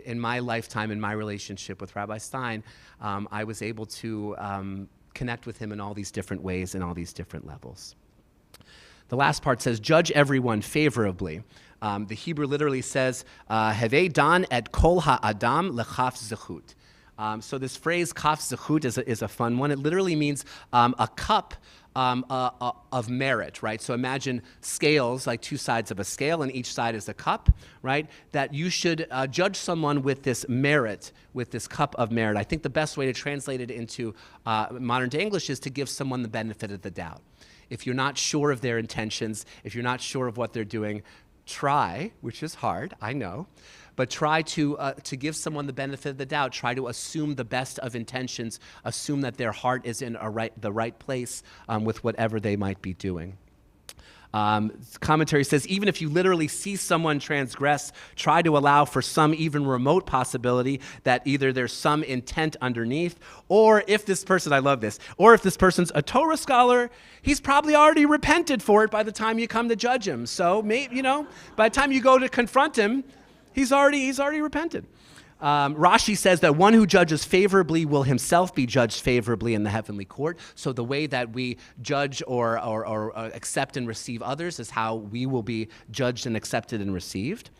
in my lifetime, in my relationship with Rabbi Stein, I was able to connect with him in all these different ways and all these different levels. The last part says, judge everyone favorably. The Hebrew literally says, Hevei dan et kol ha'adam lechaf zechut. So this phrase kaf zechut is a fun one. It literally means a cup of merit, right? So imagine scales, like two sides of a scale, and each side is a cup, right? That you should judge someone with this merit, with this cup of merit. I think the best way to translate it into modern day English is to give someone the benefit of the doubt. If you're not sure of their intentions, if you're not sure of what they're doing, try, which is hard, I know, but try to give someone the benefit of the doubt. Try to assume the best of intentions. Assume that their heart is in the right place with whatever they might be doing. Commentary says, even if you literally see someone transgress, try to allow for some even remote possibility that either there's some intent underneath, or if this person, I love this, or if this person's a Torah scholar, he's probably already repented for it by the time you come to judge him. So, maybe, by the time you go to confront him, he's already repented. Rashi says that one who judges favorably will himself be judged favorably in the heavenly court. So the way that we judge or accept and receive others is how we will be judged and accepted and received.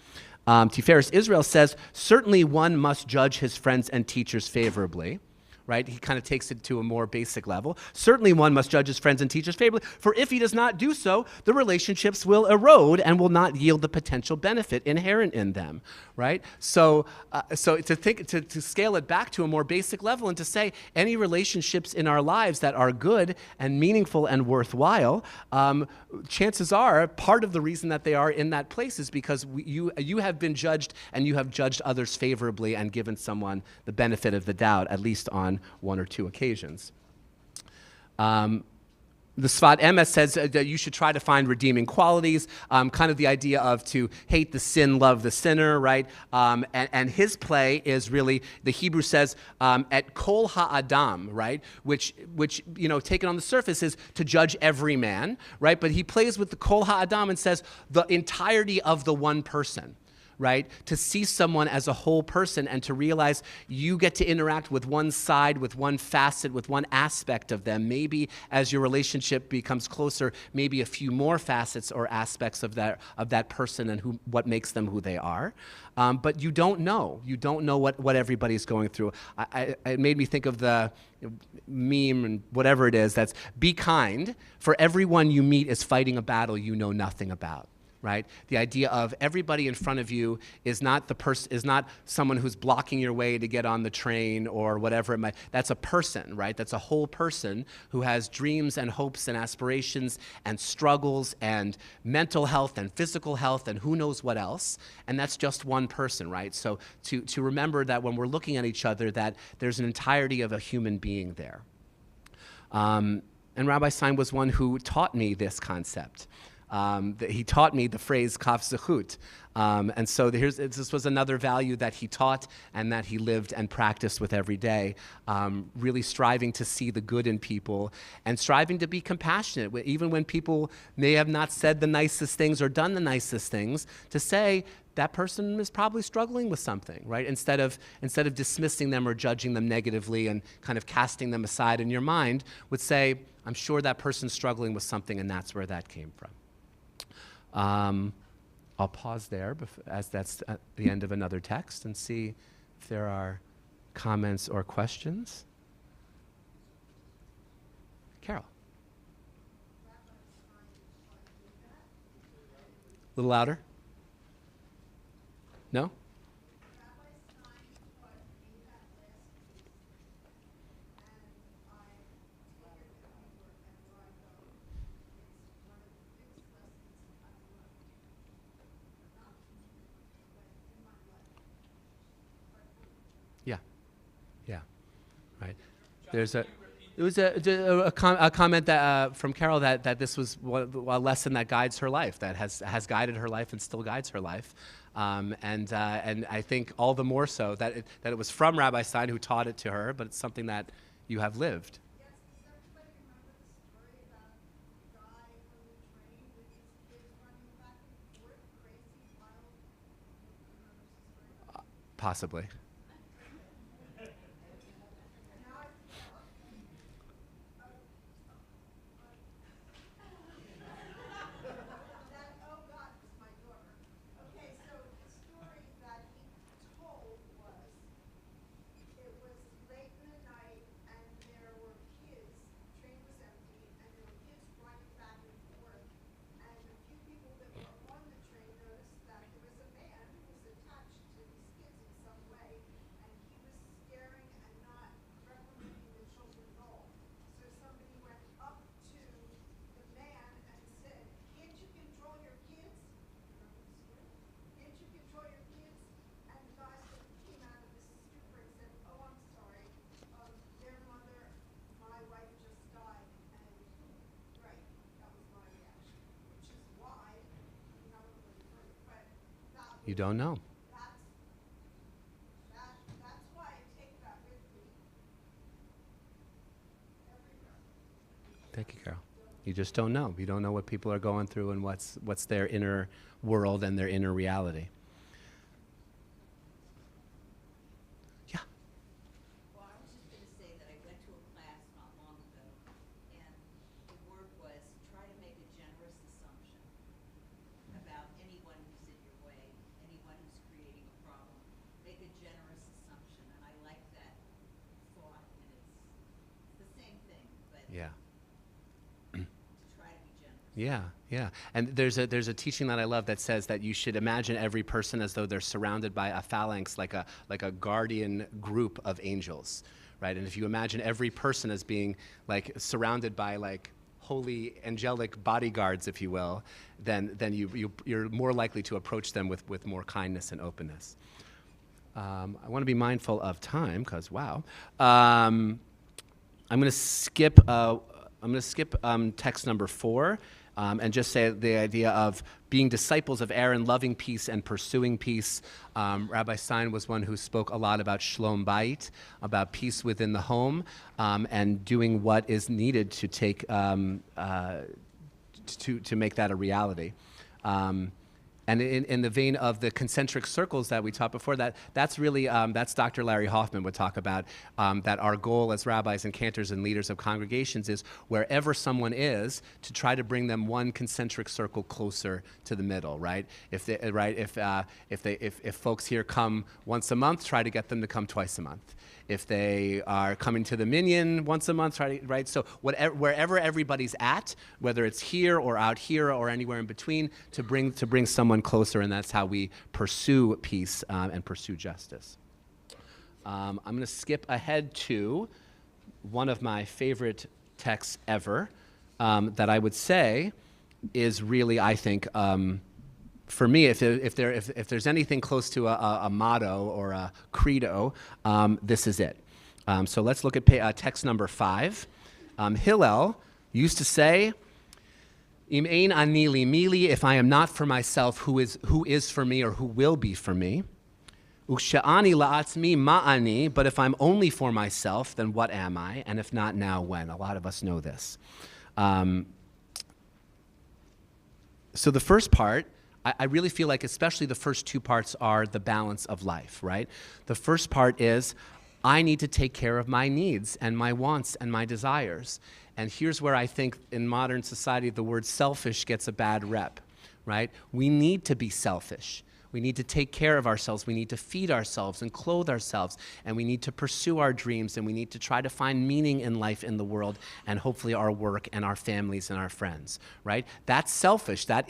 Tiferes Israel says, certainly one must judge his friends and teachers favorably. Right? He kind of takes it to a more basic level. Certainly one must judge his friends and teachers favorably, for if he does not do so, the relationships will erode and will not yield the potential benefit inherent in them, right? So to scale it back to a more basic level and to say any relationships in our lives that are good and meaningful and worthwhile, chances are part of the reason that they are in that place is because you have been judged and you have judged others favorably and given someone the benefit of the doubt, at least on one or two occasions. The Sfat Emes says that you should try to find redeeming qualities, kind of the idea of to hate the sin, love the sinner, right? And his play is really, the Hebrew says, at kol ha'adam, right? Which taken on the surface is to judge every man, right? But he plays with the kol ha'adam and says the entirety of the one person. Right? To see someone as a whole person and to realize you get to interact with one side, with one facet, with one aspect of them. Maybe as your relationship becomes closer, maybe a few more facets or aspects of that person and what makes them who they are. But you don't know. You don't know what everybody's going through. It made me think of the meme and whatever it is that's be kind, for everyone you meet is fighting a battle you know nothing about. Right? The idea of everybody in front of you is not someone who's blocking your way to get on the train or whatever it might. That's a person, right? That's a whole person who has dreams and hopes and aspirations and struggles and mental health and physical health and who knows what else. And that's just one person, right? So to remember that when we're looking at each other, that there's an entirety of a human being there. And Rabbi Stein was one who taught me this concept. He taught me the phrase kaf zechut. And so this was another value that he taught and that he lived and practiced with every day, really striving to see the good in people and striving to be compassionate, even when people may have not said the nicest things or done the nicest things, to say, that person is probably struggling with something, right? Instead of dismissing them or judging them negatively and kind of casting them aside in your mind, would say, I'm sure that person's struggling with something and that's where that came from. I'll pause there as that's at the end of another text and see if there are comments or questions. Carol. A little louder? No? Yeah, right. There was a comment that from Carol that this was a lesson that guides her life, that has guided her life and still guides her life, and I think all the more so that it was from Rabbi Stein who taught it to her, but it's something that you have lived. Yes, does everybody remember the story about the guy on the train with his kids running back and forth, crazy, wild? Remember the story? Possibly. Okay, so the story that he told was, it was You don't know. That's why I take that with me everywhere. Thank you, Carol. You just don't know. You don't know what people are going through and what's their inner world and their inner reality. Yeah. Well, I was just going to say that I went to a class not long ago, and the word was try to make a generous assumption about anyone who's in your way, anyone who's creating a problem. Make a generous assumption, and I like that thought, and it's the same thing, but Yeah. to try to be generous. Yeah, yeah. And there's a teaching that I love that says that you should imagine every person as though they're surrounded by a phalanx, like a guardian group of angels, right? And if you imagine every person as being like surrounded by like holy angelic bodyguards, if you will, then you're more likely to approach them with more kindness and openness. I want to be mindful of time because wow. I'm going to skip text number 4 and just say the idea of being disciples of Aaron, loving peace and pursuing peace. Rabbi Stein was one who spoke a lot about shalom bayit, about peace within the home, and doing what is needed to take to make that a reality. And in the vein of the concentric circles that we taught before, that's really, that's Dr. Larry Hoffman would talk about, that our goal as rabbis and cantors and leaders of congregations is wherever someone is, to try to bring them one concentric circle closer to the middle, right? If folks here come once a month, try to get them to come twice a month. If they are coming to the minyan once a month, right? So wherever everybody's at, whether it's here or out here or anywhere in between, to bring someone closer, and that's how we pursue peace and pursue justice. I'm going to skip ahead to one of my favorite texts ever that I would say is really, I think, for me, if there's anything close to a motto or a credo, this is it. So let's look at text number 5. Hillel used to say, "Im ein ani li mili," if I am not for myself, who is for me or who will be for me? Ukshe'ani la'atzmi ma'ani, but if I'm only for myself, then what am I? And if not now, when? A lot of us know this. So the first part, I really feel like especially the first 2 parts are the balance of life, right? The first part is I need to take care of my needs and my wants and my desires. And here's where I think in modern society the word selfish gets a bad rep, right? We need to be selfish. We need to take care of ourselves. We need to feed ourselves and clothe ourselves. And we need to pursue our dreams. And we need to try to find meaning in life, in the world, and hopefully our work and our families and our friends, right? That's selfish. That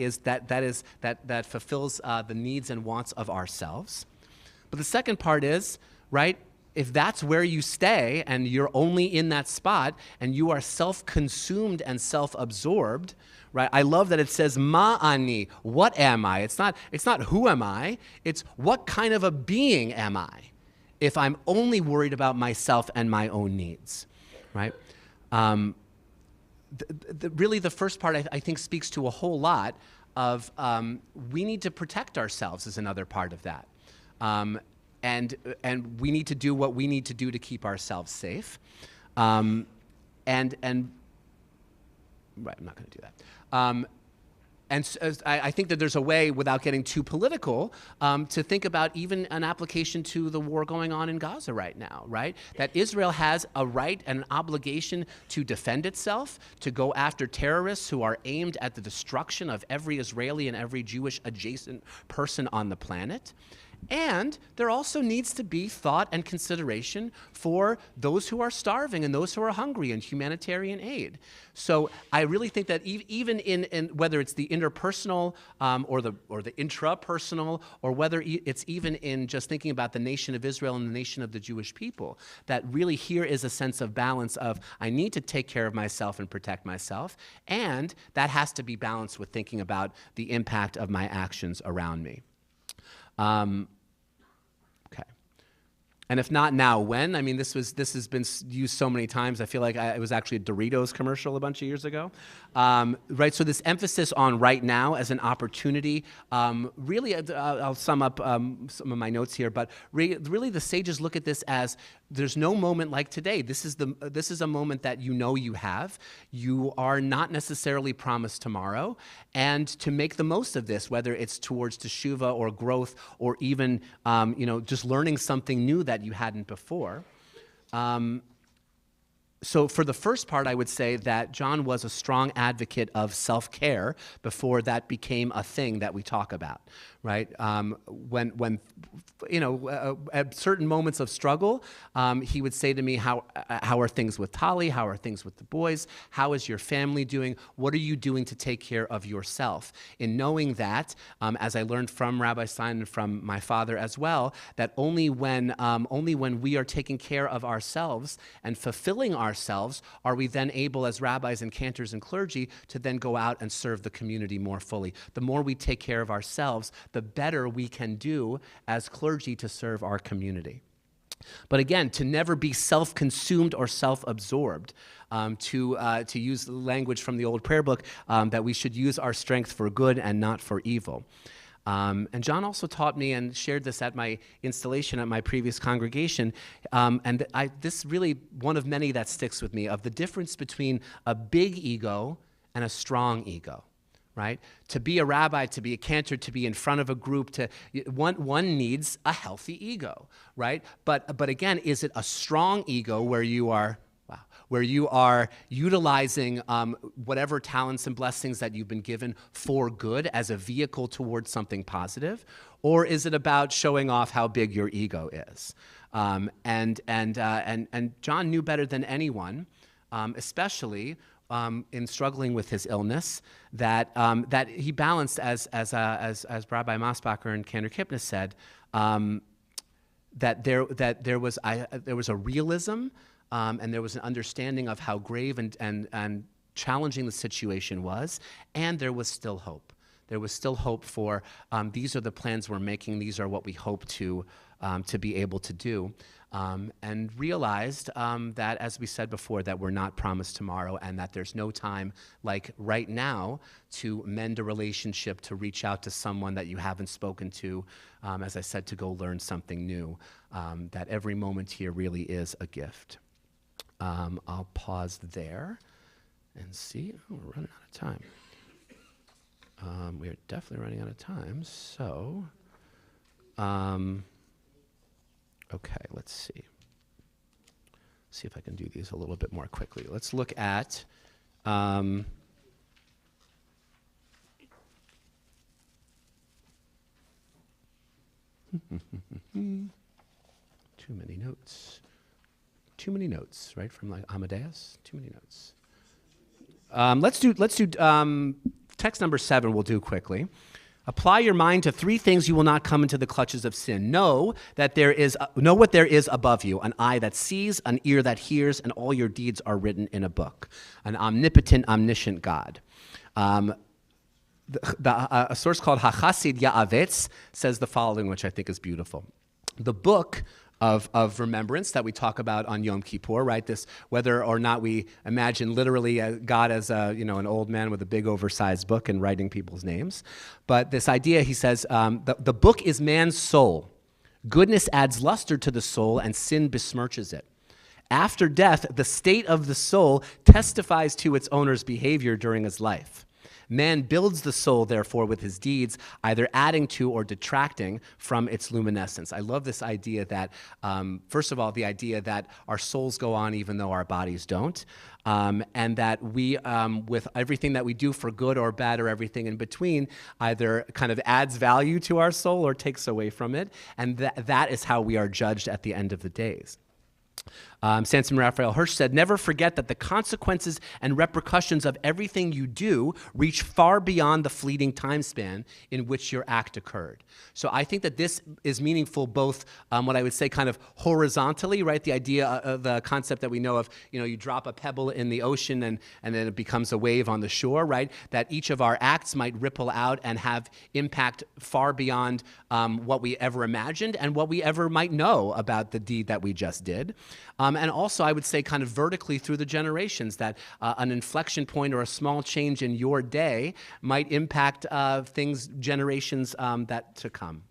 fulfills the needs and wants of ourselves. But the second part is, right, if that's where you stay and you're only in that spot and you are self-consumed and self-absorbed, right? I love that it says ma'ani, what am I? It's not who am I, it's what kind of a being am I if I'm only worried about myself and my own needs, right? Really the first part I think speaks to a whole lot of we need to protect ourselves is another part of that. And we need to do what we need to do to keep ourselves safe. Right, I'm not going to do that. I think that there's a way, without getting too political, to think about even an application to the war going on in Gaza right now, right? That Israel has a right and an obligation to defend itself, to go after terrorists who are aimed at the destruction of every Israeli and every Jewish adjacent person on the planet. And there also needs to be thought and consideration for those who are starving and those who are hungry and humanitarian aid. So I really think that even in whether it's the interpersonal or the intrapersonal, or whether it's even in just thinking about the nation of Israel and the nation of the Jewish people, that really here is a sense of balance of I need to take care of myself and protect myself, and that has to be balanced with thinking about the impact of my actions around me. Okay. And if not now, when? I mean, this has been used so many times. I feel like it was actually a Doritos commercial a bunch of years ago, right? So this emphasis on right now as an opportunity. Really, I'll sum up some of my notes here, but really the sages look at this as there's no moment like today. This is a moment that you have. You are not necessarily promised tomorrow, and to make the most of this, whether it's towards teshuva or growth, or even just learning something new that you hadn't before. So for the first part, I would say that John was a strong advocate of self-care before that became a thing that we talk about, right? When at certain moments of struggle, he would say to me, how are things with Tali? How are things with the boys? How is your family doing? What are you doing to take care of yourself? In knowing that, as I learned from Rabbi Stein and from my father as well, that only when we are taking care of ourselves and fulfilling ourselves are we then able, as rabbis and cantors and clergy, to then go out and serve the community more fully. The more we take care of ourselves, the better we can do as clergy to serve our community. But again, to never be self-consumed or self-absorbed, to use the language from the old prayer book, that we should use our strength for good and not for evil. And John also taught me and shared this at my installation at my previous congregation, this really one of many that sticks with me, of the difference between a big ego and a strong ego. Right? To be a rabbi, to be a cantor, to be in front of a group, one needs a healthy ego, right? But again, is it a strong ego where you are utilizing whatever talents and blessings that you've been given for good as a vehicle towards something positive, or is it about showing off how big your ego is? And John knew better than anyone, especially in struggling with his illness, that he balanced, as Rabbi Mosbacher and Cantor Kipnis said, that there was a realism and there was an understanding of how grave and challenging the situation was, and there was still hope. There was still hope for these are the plans we're making. These are what we hope to be able to do. And realized that, as we said before, that we're not promised tomorrow, and that there's no time like right now to mend a relationship, to reach out to someone that you haven't spoken to, as I said, to go learn something new, that every moment here really is a gift. I'll pause there and see. Oh, we're running out of time. We are definitely running out of time, so... Okay, let's see. See if I can do these a little bit more quickly. Let's look at too many notes. Too many notes, right? From like Amadeus. Too many notes. Let's do text number 7. We'll do quickly. Apply your mind to 3 things you will not come into the clutches of sin. Know what there is above you, an eye that sees, an ear that hears, and all your deeds are written in a book. An omnipotent, omniscient God. A source called HaChasid Ya'avetz says the following, which I think is beautiful. The book of remembrance that we talk about on Yom Kippur, right? This, whether or not we imagine literally God as an old man with a big oversized book and writing people's names, but this idea, he says, the book is man's soul. Goodness adds luster to the soul, and sin besmirches it. After death, the state of the soul testifies to its owner's behavior during his life. Man builds the soul, therefore, with his deeds, either adding to or detracting from its luminescence. I love this idea that, first of all, the idea that our souls go on even though our bodies don't, and that we, with everything that we do for good or bad or everything in between, either kind of adds value to our soul or takes away from it, and that is how we are judged at the end of the days. Sansom Raphael Hirsch said, never forget that the consequences and repercussions of everything you do reach far beyond the fleeting time span in which your act occurred. So I think that this is meaningful both what I would say kind of horizontally, right? The idea of the concept that we know of, you drop a pebble in the ocean and then it becomes a wave on the shore, right? That each of our acts might ripple out and have impact far beyond what we ever imagined and what we ever might know about the deed that we just did. And also, I would say kind of vertically through the generations, that an inflection point or a small change in your day might impact things, generations that to come.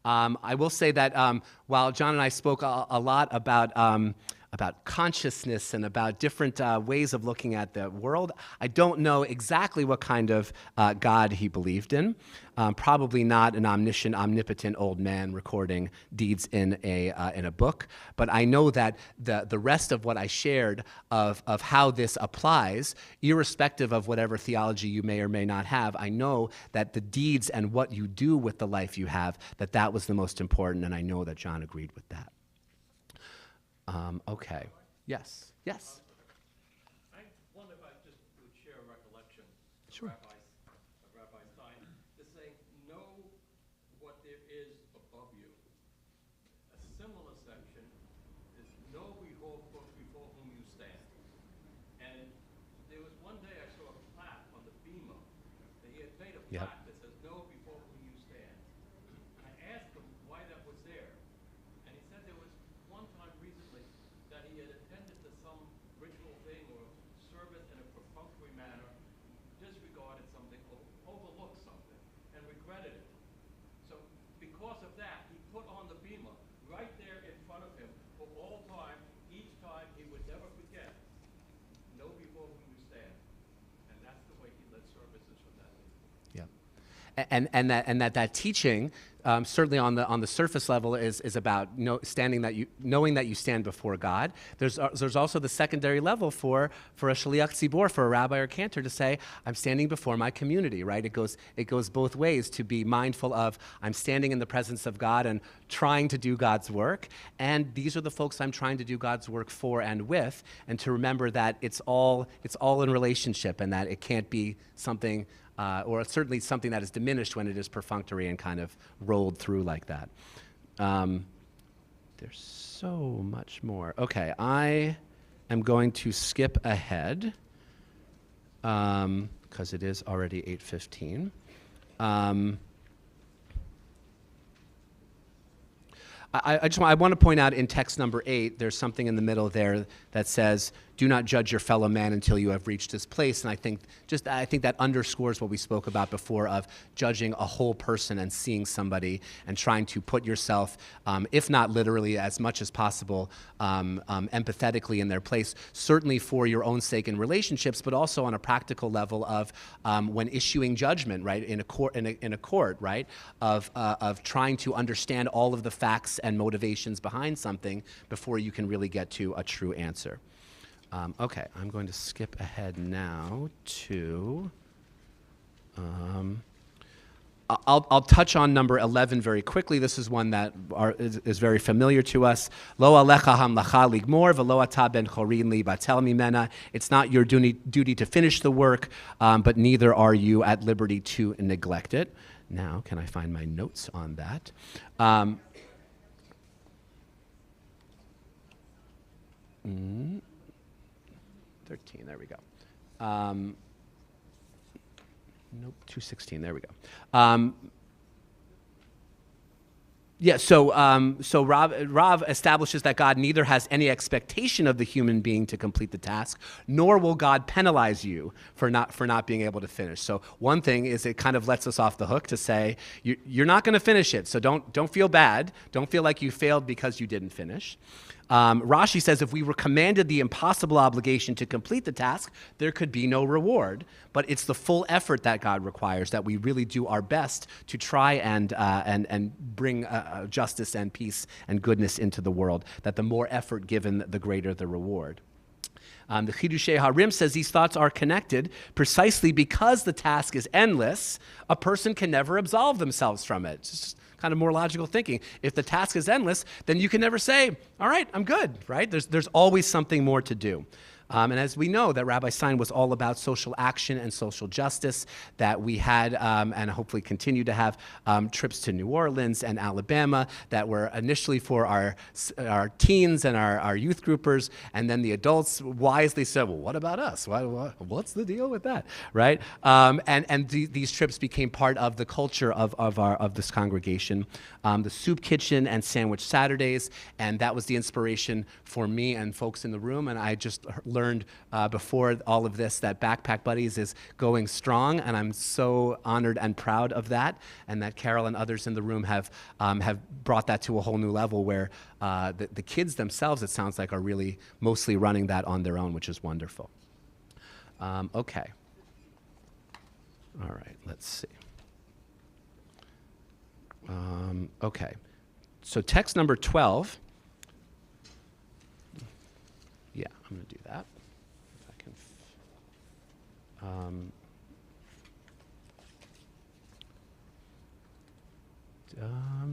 I will say that while John and I spoke a lot about consciousness and about different ways of looking at the world, I don't know exactly what kind of God he believed in. Probably not an omniscient, omnipotent old man recording deeds in a book. But I know that the rest of what I shared of how this applies, irrespective of whatever theology you may or may not have, I know that the deeds and what you do with the life you have, that was the most important, and I know that John agreed with that. Okay. Yes. Yes. I wonder if I just would share a recollection of Sure. Rabbi Stein to say, know what there is above you. A similar section is know before whom you stand. And there was one day I saw a plaque on the bema that he had made a Yep. plaque that says, know before whom you stand. And I asked him why that was there. And he said there was one time recently that he had attended to some ritual thing or service in a perfunctory manner, disregarded something, or overlooked something, and regretted it. So because of that, he put on the bema right there in front of him for all time, each time he would never forget, know before whom you stand. And that's the way he led services from that day. Yeah. And that teaching, certainly on the surface level, is about knowing that you stand before God. There's also the secondary level for a shaliach tzibor, for a rabbi or cantor, to say, I'm standing before my community, right? It goes both ways, to be mindful of I'm standing in the presence of God and trying to do God's work, and these are the folks I'm trying to do God's work for and with, and to remember that it's all in relationship, and that it can't be something or certainly something that is diminished when it is perfunctory and kind of rolled through like that. There's so much more. Okay, I am going to skip ahead because it is already 8:15. I want to point out in text number 8, there's something in the middle there that says, do not judge your fellow man until you have reached this place. And I think that underscores what we spoke about before of judging a whole person and seeing somebody and trying to put yourself, if not literally as much as possible, empathetically in their place, certainly for your own sake in relationships, but also on a practical level of when issuing judgment, right, in a court, right, of trying to understand all of the facts and motivations behind something before you can really get to a true answer. Okay, I'm going to skip ahead now to, I'll touch on number 11 very quickly. This is one that is very familiar to us. Lo alecha hamlacha ligmor v'lo ata ben chorin li batel mimena. It's not your duty to finish the work, but neither are you at liberty to neglect it. Now, can I find my notes on that? 13, there we go. Nope, 216, there we go. So Rav establishes that God neither has any expectation of the human being to complete the task, nor will God penalize you for not being able to finish. So one thing is it kind of lets us off the hook to say, you're not going to finish it, so don't feel bad. Don't feel like you failed because you didn't finish. Rashi says if we were commanded the impossible obligation to complete the task, there could be no reward. But it's the full effort that God requires, that we really do our best to try and bring justice and peace and goodness into the world, that the more effort given, the greater the reward. The Chidushei Harim says these thoughts are connected precisely because the task is endless. A person can never absolve themselves from it. It's just kind of more logical thinking. If the task is endless, then you can never say, all right, I'm good, right? There's always something more to do. And as we know, that Rabbi Stein was all about social action and social justice, that we had and hopefully continue to have trips to New Orleans and Alabama that were initially for our teens and our youth groupers, and then the adults wisely said, well, what about us? What's the deal with that, right? These trips became part of the culture of this congregation. The soup kitchen and sandwich Saturdays, and that was the inspiration for me and folks in the room, and I just learned before all of this that Backpack Buddies is going strong, and I'm so honored and proud of that, and that Carol and others in the room have brought that to a whole new level where the kids themselves, it sounds like, are really mostly running that on their own, which is wonderful. Okay. All right, let's see. Okay, so text number 12. Yeah, I'm going to do that. If I can.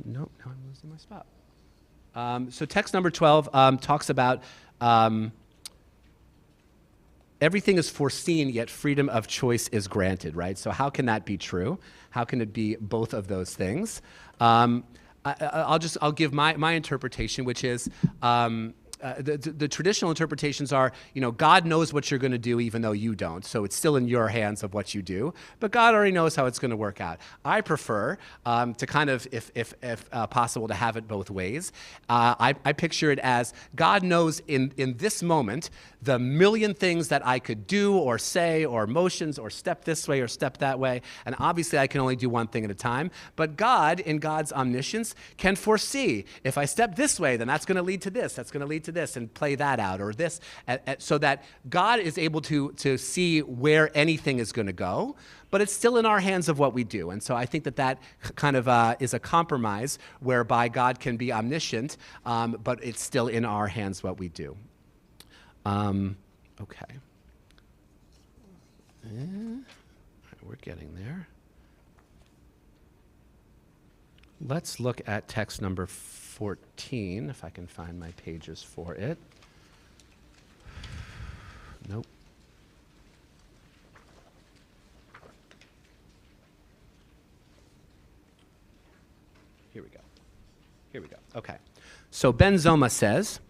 Nope, now I'm losing my spot. So text number 12 talks about everything is foreseen, yet freedom of choice is granted, right? So how can that be true? How can it be both of those things? I'll give my interpretation, which is the traditional interpretations are, God knows what you're going to do even though you don't. So it's still in your hands of what you do, but God already knows how it's going to work out. I prefer to kind of, if possible, to have it both ways. I picture it as God knows in this moment the million things that I could do or say or motions or step this way or step that way. And obviously I can only do one thing at a time. But God, in God's omniscience, can foresee if I step this way, then that's going to lead to this. That's going to lead to this, and play that out, or this, so that God is able to see where anything is going to go, but it's still in our hands of what we do. And so I think that kind of is a compromise whereby God can be omniscient, but it's still in our hands what we do. Okay. All right, we're getting there. Let's look at text number 14, if I can find my pages for it. Nope. Here we go. Okay. So Ben Zoma says,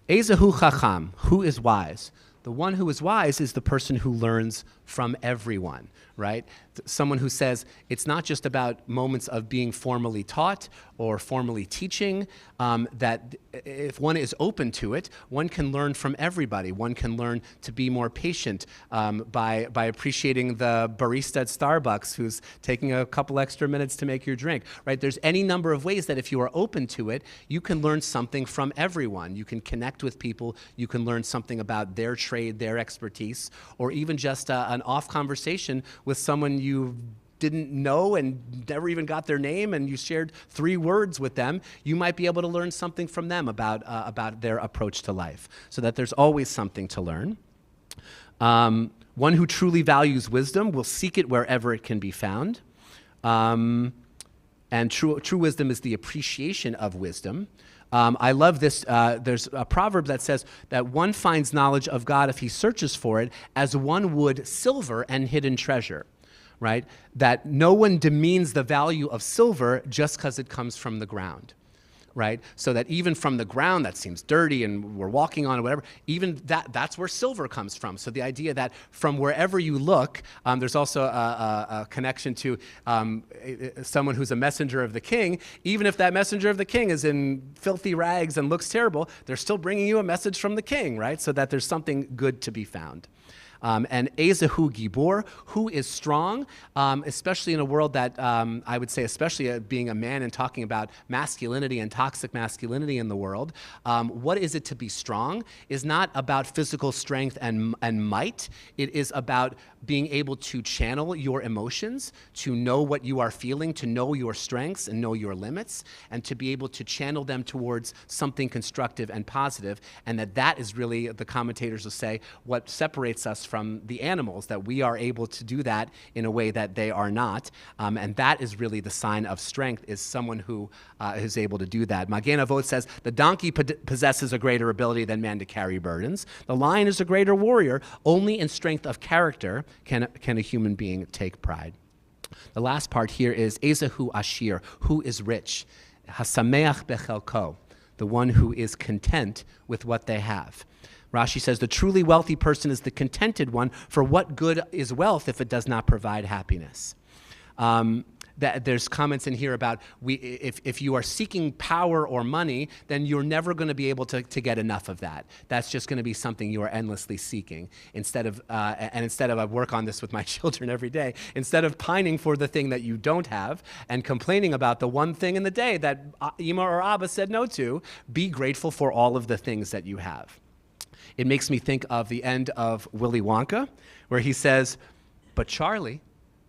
Ezehu Chacham, who is wise? The one who is wise is the person who learns from everyone, right? Someone who says it's not just about moments of being formally taught or formally teaching, that if one is open to it, one can learn from everybody. One can learn to be more patient by appreciating the barista at Starbucks who's taking a couple extra minutes to make your drink, right? There's any number of ways that if you are open to it, you can learn something from everyone. You can connect with people. You can learn something about their trade, their expertise, or even just an off conversation with someone you didn't know and never even got their name, and you shared 3 words with them. You might be able to learn something from them about their approach to life, so that there's always something to learn. One who truly values wisdom will seek it wherever it can be found. And true wisdom is the appreciation of wisdom. I love this. There's a proverb that says that one finds knowledge of God if he searches for it as one would silver and hidden treasure, right? That no one demeans the value of silver just because it comes from the ground, right? So that even from the ground that seems dirty and we're walking on it, whatever, even that's where silver comes from. So the idea that from wherever you look, there's also a connection to someone who's a messenger of the king. Even if that messenger of the king is in filthy rags and looks terrible, they're still bringing you a message from the king, right? So that there's something good to be found. And Ezehu Gibor, who is strong, especially in a world that I would say, especially being a man and talking about masculinity and toxic masculinity in the world, what is it to be strong is not about physical strength and might. It is about being able to channel your emotions, to know what you are feeling, to know your strengths and know your limits, and to be able to channel them towards something constructive and positive, and that is really, the commentators will say, what separates us from the animals, that we are able to do that in a way that they are not, and that is really the sign of strength, is someone who is able to do that. Magen Avot says, the donkey possesses a greater ability than man to carry burdens. The lion is a greater warrior. Only in strength of character can a human being take pride. The last part here is Ezehu Ashir, who is rich. Hasameach bechelko, the one who is content with what they have. Rashi says, the truly wealthy person is the contented one, for what good is wealth if it does not provide happiness? There's comments in here about if you are seeking power or money, then you're never going to be able to get enough of that. That's just going to be something you are endlessly seeking. Instead of I work on this with my children every day, instead of pining for the thing that you don't have and complaining about the one thing in the day that Ima or Abba said no to, be grateful for all of the things that you have. It makes me think of the end of Willy Wonka, where he says, but Charlie,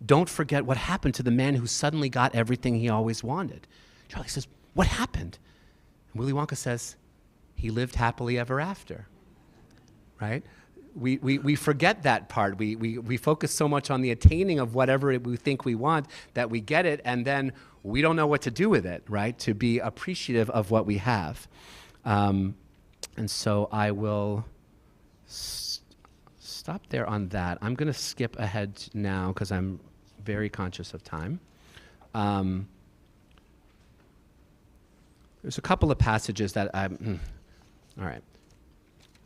don't forget what happened to the man who suddenly got everything he always wanted. Charlie says, what happened? And Willy Wonka says, he lived happily ever after, right? We forget that part. We focus so much on the attaining of whatever we think we want that we get it, and then we don't know what to do with it, right? To be appreciative of what we have. And so I will stop there on that. I'm going to skip ahead now because I'm very conscious of time. There's a couple of passages that I'm... all right.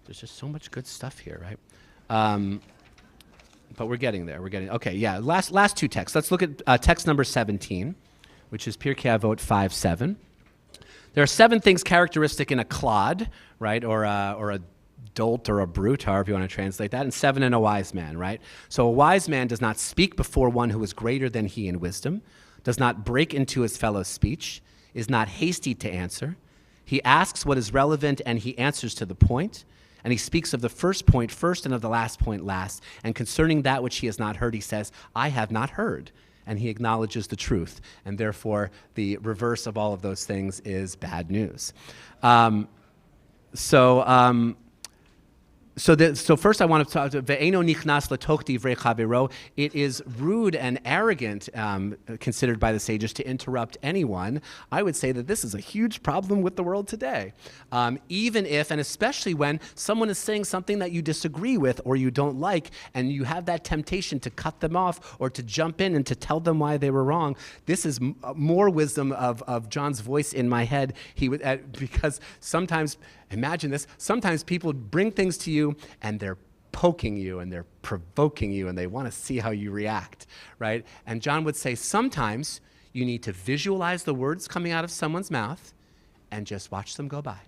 There's just so much good stuff here, right? But we're getting there. Okay, yeah, last two texts. Let's look at text number 17, which is Pirkei Avot 5:7. There are 7 things characteristic in a clod, right, or a dolt or a brute, however you want to translate that, and 7 in a wise man, right? So a wise man does not speak before one who is greater than he in wisdom, does not break into his fellow's speech, is not hasty to answer. He asks what is relevant and he answers to the point, and he speaks of the first point first and of the last point last, and concerning that which he has not heard, he says, I have not heard, and he acknowledges the truth, and therefore the reverse of all of those things is bad news. So first I want to talk to ve'eno nichnas letoch divrei chavero. It is rude and arrogant, considered by the sages, to interrupt anyone. I would say that this is a huge problem with the world today. Even if, and especially when someone is saying something that you disagree with or you don't like, and you have that temptation to cut them off or to jump in and to tell them why they were wrong. This is more wisdom of John's voice in my head. Because sometimes, imagine this, sometimes people bring things to you and they're poking you and they're provoking you and they want to see how you react, right? And John would say sometimes you need to visualize the words coming out of someone's mouth and just watch them go by.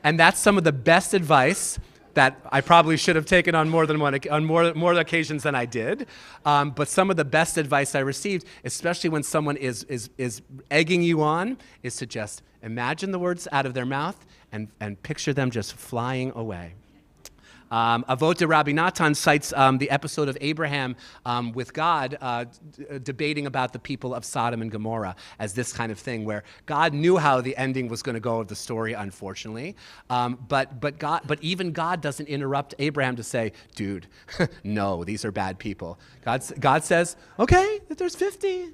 And that's some of the best advice that I probably should have taken on more occasions than I did. But some of the best advice I received, especially when someone is egging you on, is to just imagine the words out of their mouth and picture them just flying away. Avot de Rabbi Natan cites the episode of Abraham with God debating about the people of Sodom and Gomorrah as this kind of thing where God knew how the ending was going to go of the story, unfortunately. But even God doesn't interrupt Abraham to say, dude, no, these are bad people. God says, okay, if there's 50,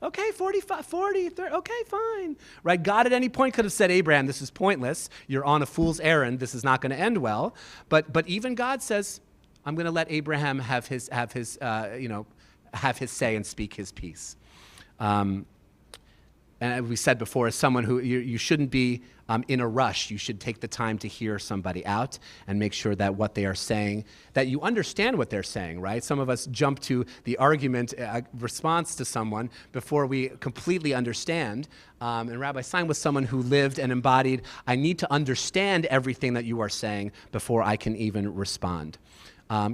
okay, 45, 40, 30, okay, fine. Right? God at any point could have said, Abraham, this is pointless. You're on a fool's errand. This is not going to end well. But even God says, I'm going to let Abraham have his say and speak his piece. And we said before, as someone who you shouldn't be in a rush. You should take the time to hear somebody out and make sure that what they are saying, that you understand what they're saying, right? Some of us jump to the argument response to someone before we completely understand. And Rabbi Stein was someone who lived and embodied, I need to understand everything that you are saying before I can even respond.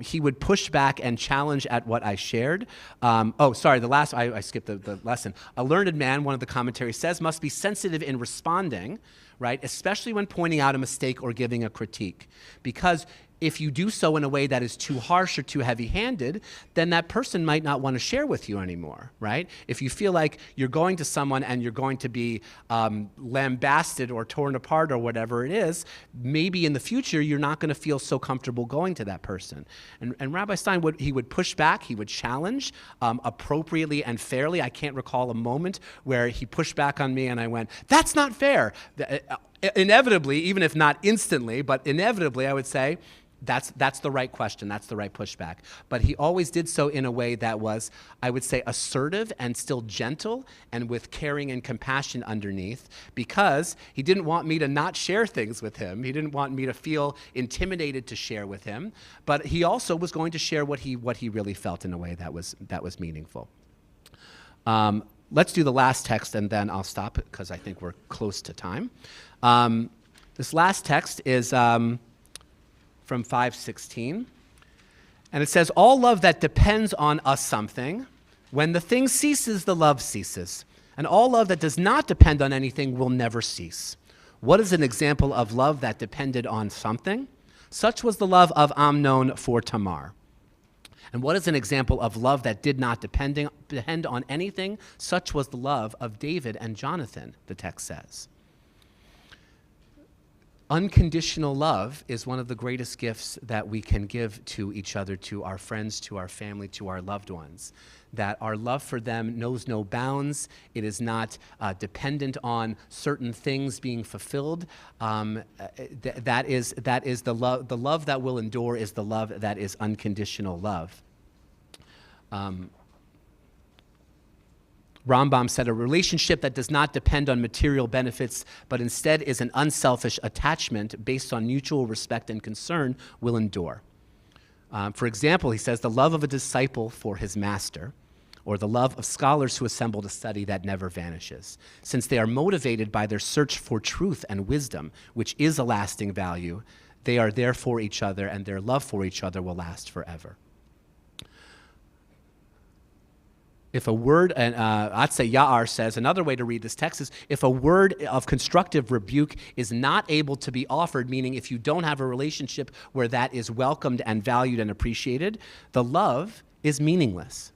He would push back and challenge at what I shared. I skipped the lesson. A learned man, one of the commentaries says, must be sensitive in responding, right? Especially when pointing out a mistake or giving a critique. Because if you do so in a way that is too harsh or too heavy-handed, then that person might not want to share with you anymore, right? If you feel like you're going to someone and you're going to be lambasted or torn apart or whatever it is, maybe in the future you're not going to feel so comfortable going to that person. And Rabbi Stein would push back, he would challenge appropriately and fairly. I can't recall a moment where he pushed back on me and I went, "That's not fair." Inevitably, even if not instantly, but inevitably, I would say, that's the right question, that's the right pushback. But he always did so in a way that was, I would say, assertive and still gentle and with caring and compassion underneath, because he didn't want me to not share things with him. He didn't want me to feel intimidated to share with him, but he also was going to share what he really felt in a way that was meaningful. Let's do the last text and then I'll stop because I think we're close to time. This last text is from 5:16. And it says, all love that depends on a something, when the thing ceases, the love ceases. And all love that does not depend on anything will never cease. What is an example of love that depended on something? Such was the love of Amnon for Tamar. And what is an example of love that did not depend on anything? Such was the love of David and Jonathan, the text says. Unconditional love is one of the greatest gifts that we can give to each other, to our friends, to our family, to our loved ones. That our love for them knows no bounds. It is not dependent on certain things being fulfilled. That is the love. The love that will endure is the love that is unconditional love. Rambam said, a relationship that does not depend on material benefits, but instead is an unselfish attachment based on mutual respect and concern will endure. For example, he says, the love of a disciple for his master, or the love of scholars who assemble to study that never vanishes, since they are motivated by their search for truth and wisdom, which is a lasting value. They are there for each other, and their love for each other will last forever. If a word, and Atse Ya'ar says, another way to read this text is, if a word of constructive rebuke is not able to be offered, meaning if you don't have a relationship where that is welcomed and valued and appreciated, the love is meaningless.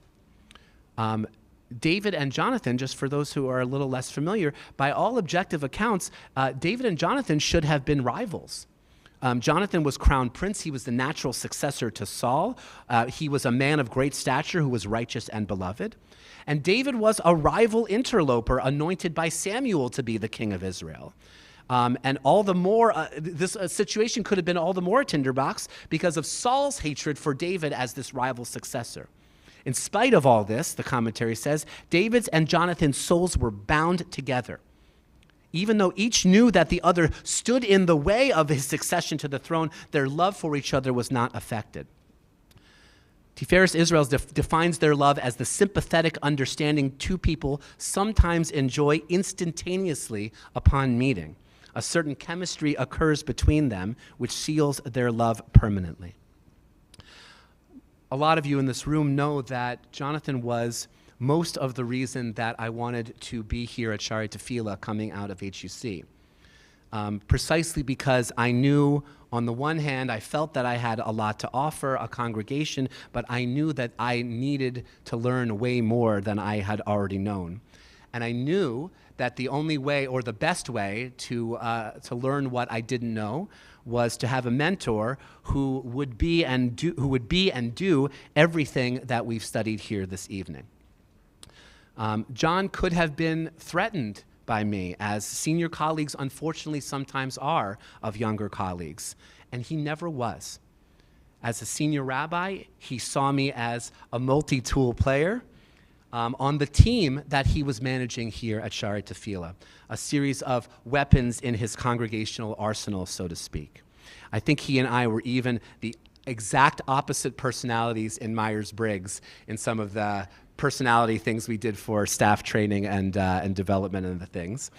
David and Jonathan, just for those who are a little less familiar, by all objective accounts, David and Jonathan should have been rivals. Jonathan was crowned prince. He was the natural successor to Saul. He was a man of great stature who was righteous and beloved. And David was a rival interloper anointed by Samuel to be the king of Israel. And all the more, this situation could have been all the more a tinderbox because of Saul's hatred for David as this rival successor. In spite of all this, the commentary says, David's and Jonathan's souls were bound together. Even though each knew that the other stood in the way of his succession to the throne, their love for each other was not affected. Tiferes Israel defines their love as the sympathetic understanding two people sometimes enjoy instantaneously upon meeting. A certain chemistry occurs between them, which seals their love permanently. A lot of you in this room know that Jonathan was most of the reason that I wanted to be here at Shari Tefillah coming out of HUC. Precisely because I knew, on the one hand, I felt that I had a lot to offer a congregation, but I knew that I needed to learn way more than I had already known. And I knew that the only way, or the best way, to learn what I didn't know was to have a mentor who would be and do everything that we've studied here this evening. John could have been threatened by me, as senior colleagues unfortunately sometimes are of younger colleagues, and he never was. As a senior rabbi, he saw me as a multi-tool player, on the team that he was managing here at Shaarei Tefillah, a series of weapons in his congregational arsenal, so to speak. I think he and I were even the exact opposite personalities in Myers-Briggs in some of the personality things we did for staff training and development and the things.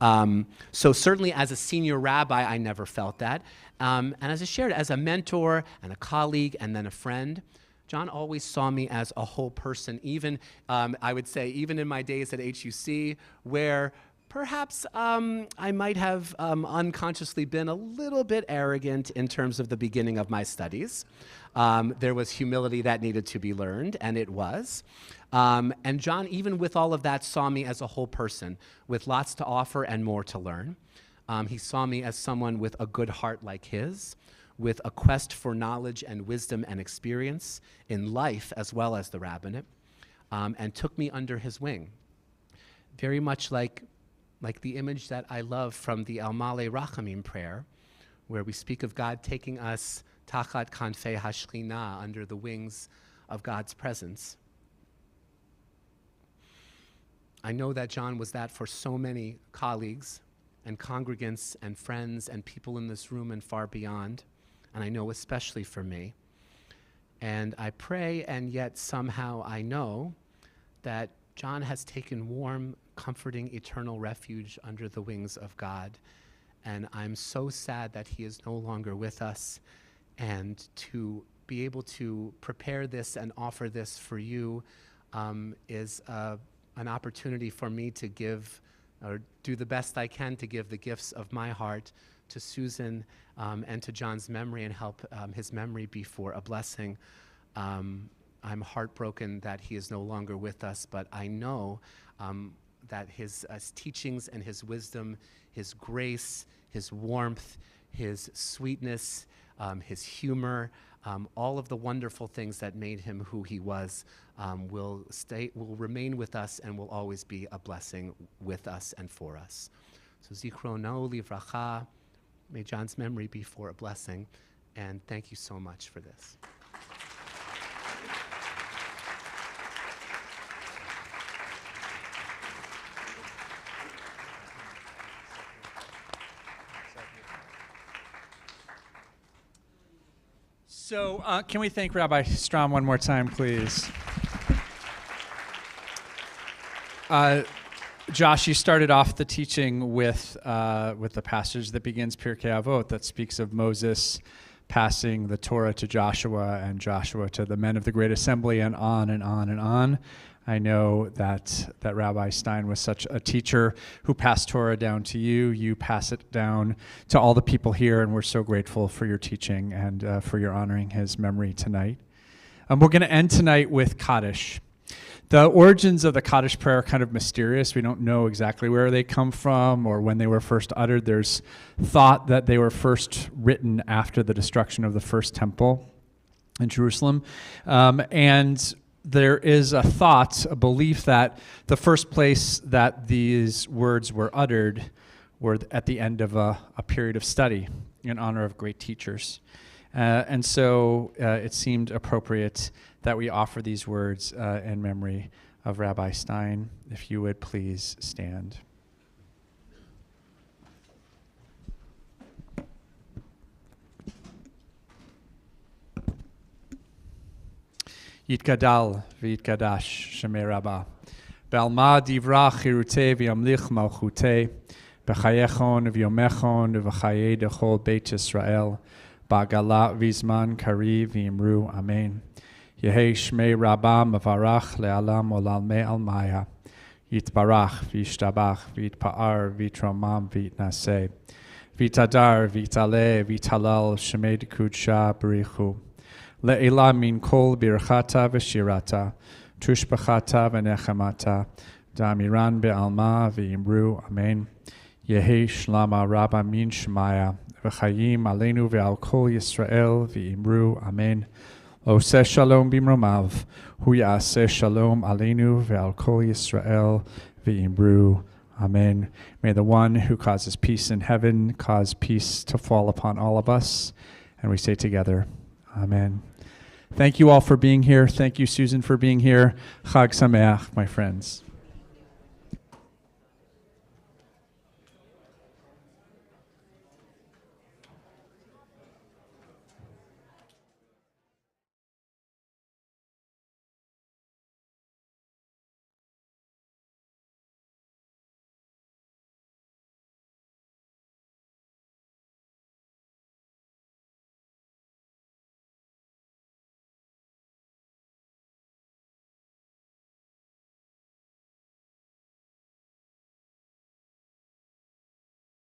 So certainly as a senior rabbi, I never felt that. And as I shared, as a mentor and a colleague and then a friend, John always saw me as a whole person, even, I would say, even in my days at HUC, where perhaps I might have unconsciously been a little bit arrogant in terms of the beginning of my studies. There was humility that needed to be learned, and it was. And John, even with all of that, saw me as a whole person with lots to offer and more to learn. He saw me as someone with a good heart like his, with a quest for knowledge and wisdom and experience in life as well as the rabbinate, and took me under his wing. Very much like the image that I love from the El Male Rachamim prayer, where we speak of God taking us tachat kanfei hashchina, under the wings of God's presence. I know that John was that for so many colleagues and congregants and friends and people in this room and far beyond, and I know especially for me. And I pray, and yet somehow I know that John has taken warm, comforting, eternal refuge under the wings of God. And I'm so sad that he is no longer with us. And to be able to prepare this and offer this for you is an opportunity for me to give, or do the best I can to give the gifts of my heart to Susan and to John's memory, and help his memory be for a blessing. I'm heartbroken that he is no longer with us, but I know that his teachings and his wisdom, his grace, his warmth, his sweetness, his humor, all of the wonderful things that made him who he was will remain with us and will always be a blessing with us and for us. So Zichrono Livracha, may John's memory be for a blessing, and thank you so much for this. So can we thank Rabbi Strom one more time, please? Josh, you started off the teaching with the passage that begins Pirkei Avot, that speaks of Moses passing the Torah to Joshua and Joshua to the men of the great assembly, and on and on and on. I know that Rabbi Stein was such a teacher who passed Torah down to you. You pass it down to all the people here, and we're so grateful for your teaching and for your honoring his memory tonight. We're going to end tonight with Kaddish. The origins of the Kaddish prayer are kind of mysterious. We don't know exactly where they come from or when they were first uttered. There's thought that they were first written after the destruction of the first temple in Jerusalem. And there is a belief that the first place that these words were uttered were at the end of a period of study in honor of great teachers. And so it seemed appropriate that we offer these words in memory of Rabbi Stein. If you would please stand. Yitgadal v'yitgadash Shemei Rabbah. Be'alma divra chirutei v'yamlich malchutei. B'chayechon v'yomechon v'chayei dechol Beit Yisrael. Ba'gala v'zman kari v'imru Amen. Yehei Shmei Rabbah mevarach le'alam olalmei almaya. Yitbarach v'yishtabach v'yitpa'ar v'yitromam v'yitnaseh. V'yitadar v'yitaleh v'yitalal Shemei dekudsha b'richu. Le'ila min kol birchata v'shirata, tushbachata v'nechamata, da'amiran be'alma v'imru, amen. Yehi shlama rabba min shemaya, v'chayim aleinu ve'al kol Yisrael v'imru, amen. Oseh shalom bimromav, hu ya'aseh shalom aleinu ve'al kol Yisrael v'imru, amen. May the one who causes peace in heaven cause peace to fall upon all of us. And we say together, amen. Thank you all for being here. Thank you, Susan, for being here. Chag Sameach, my friends.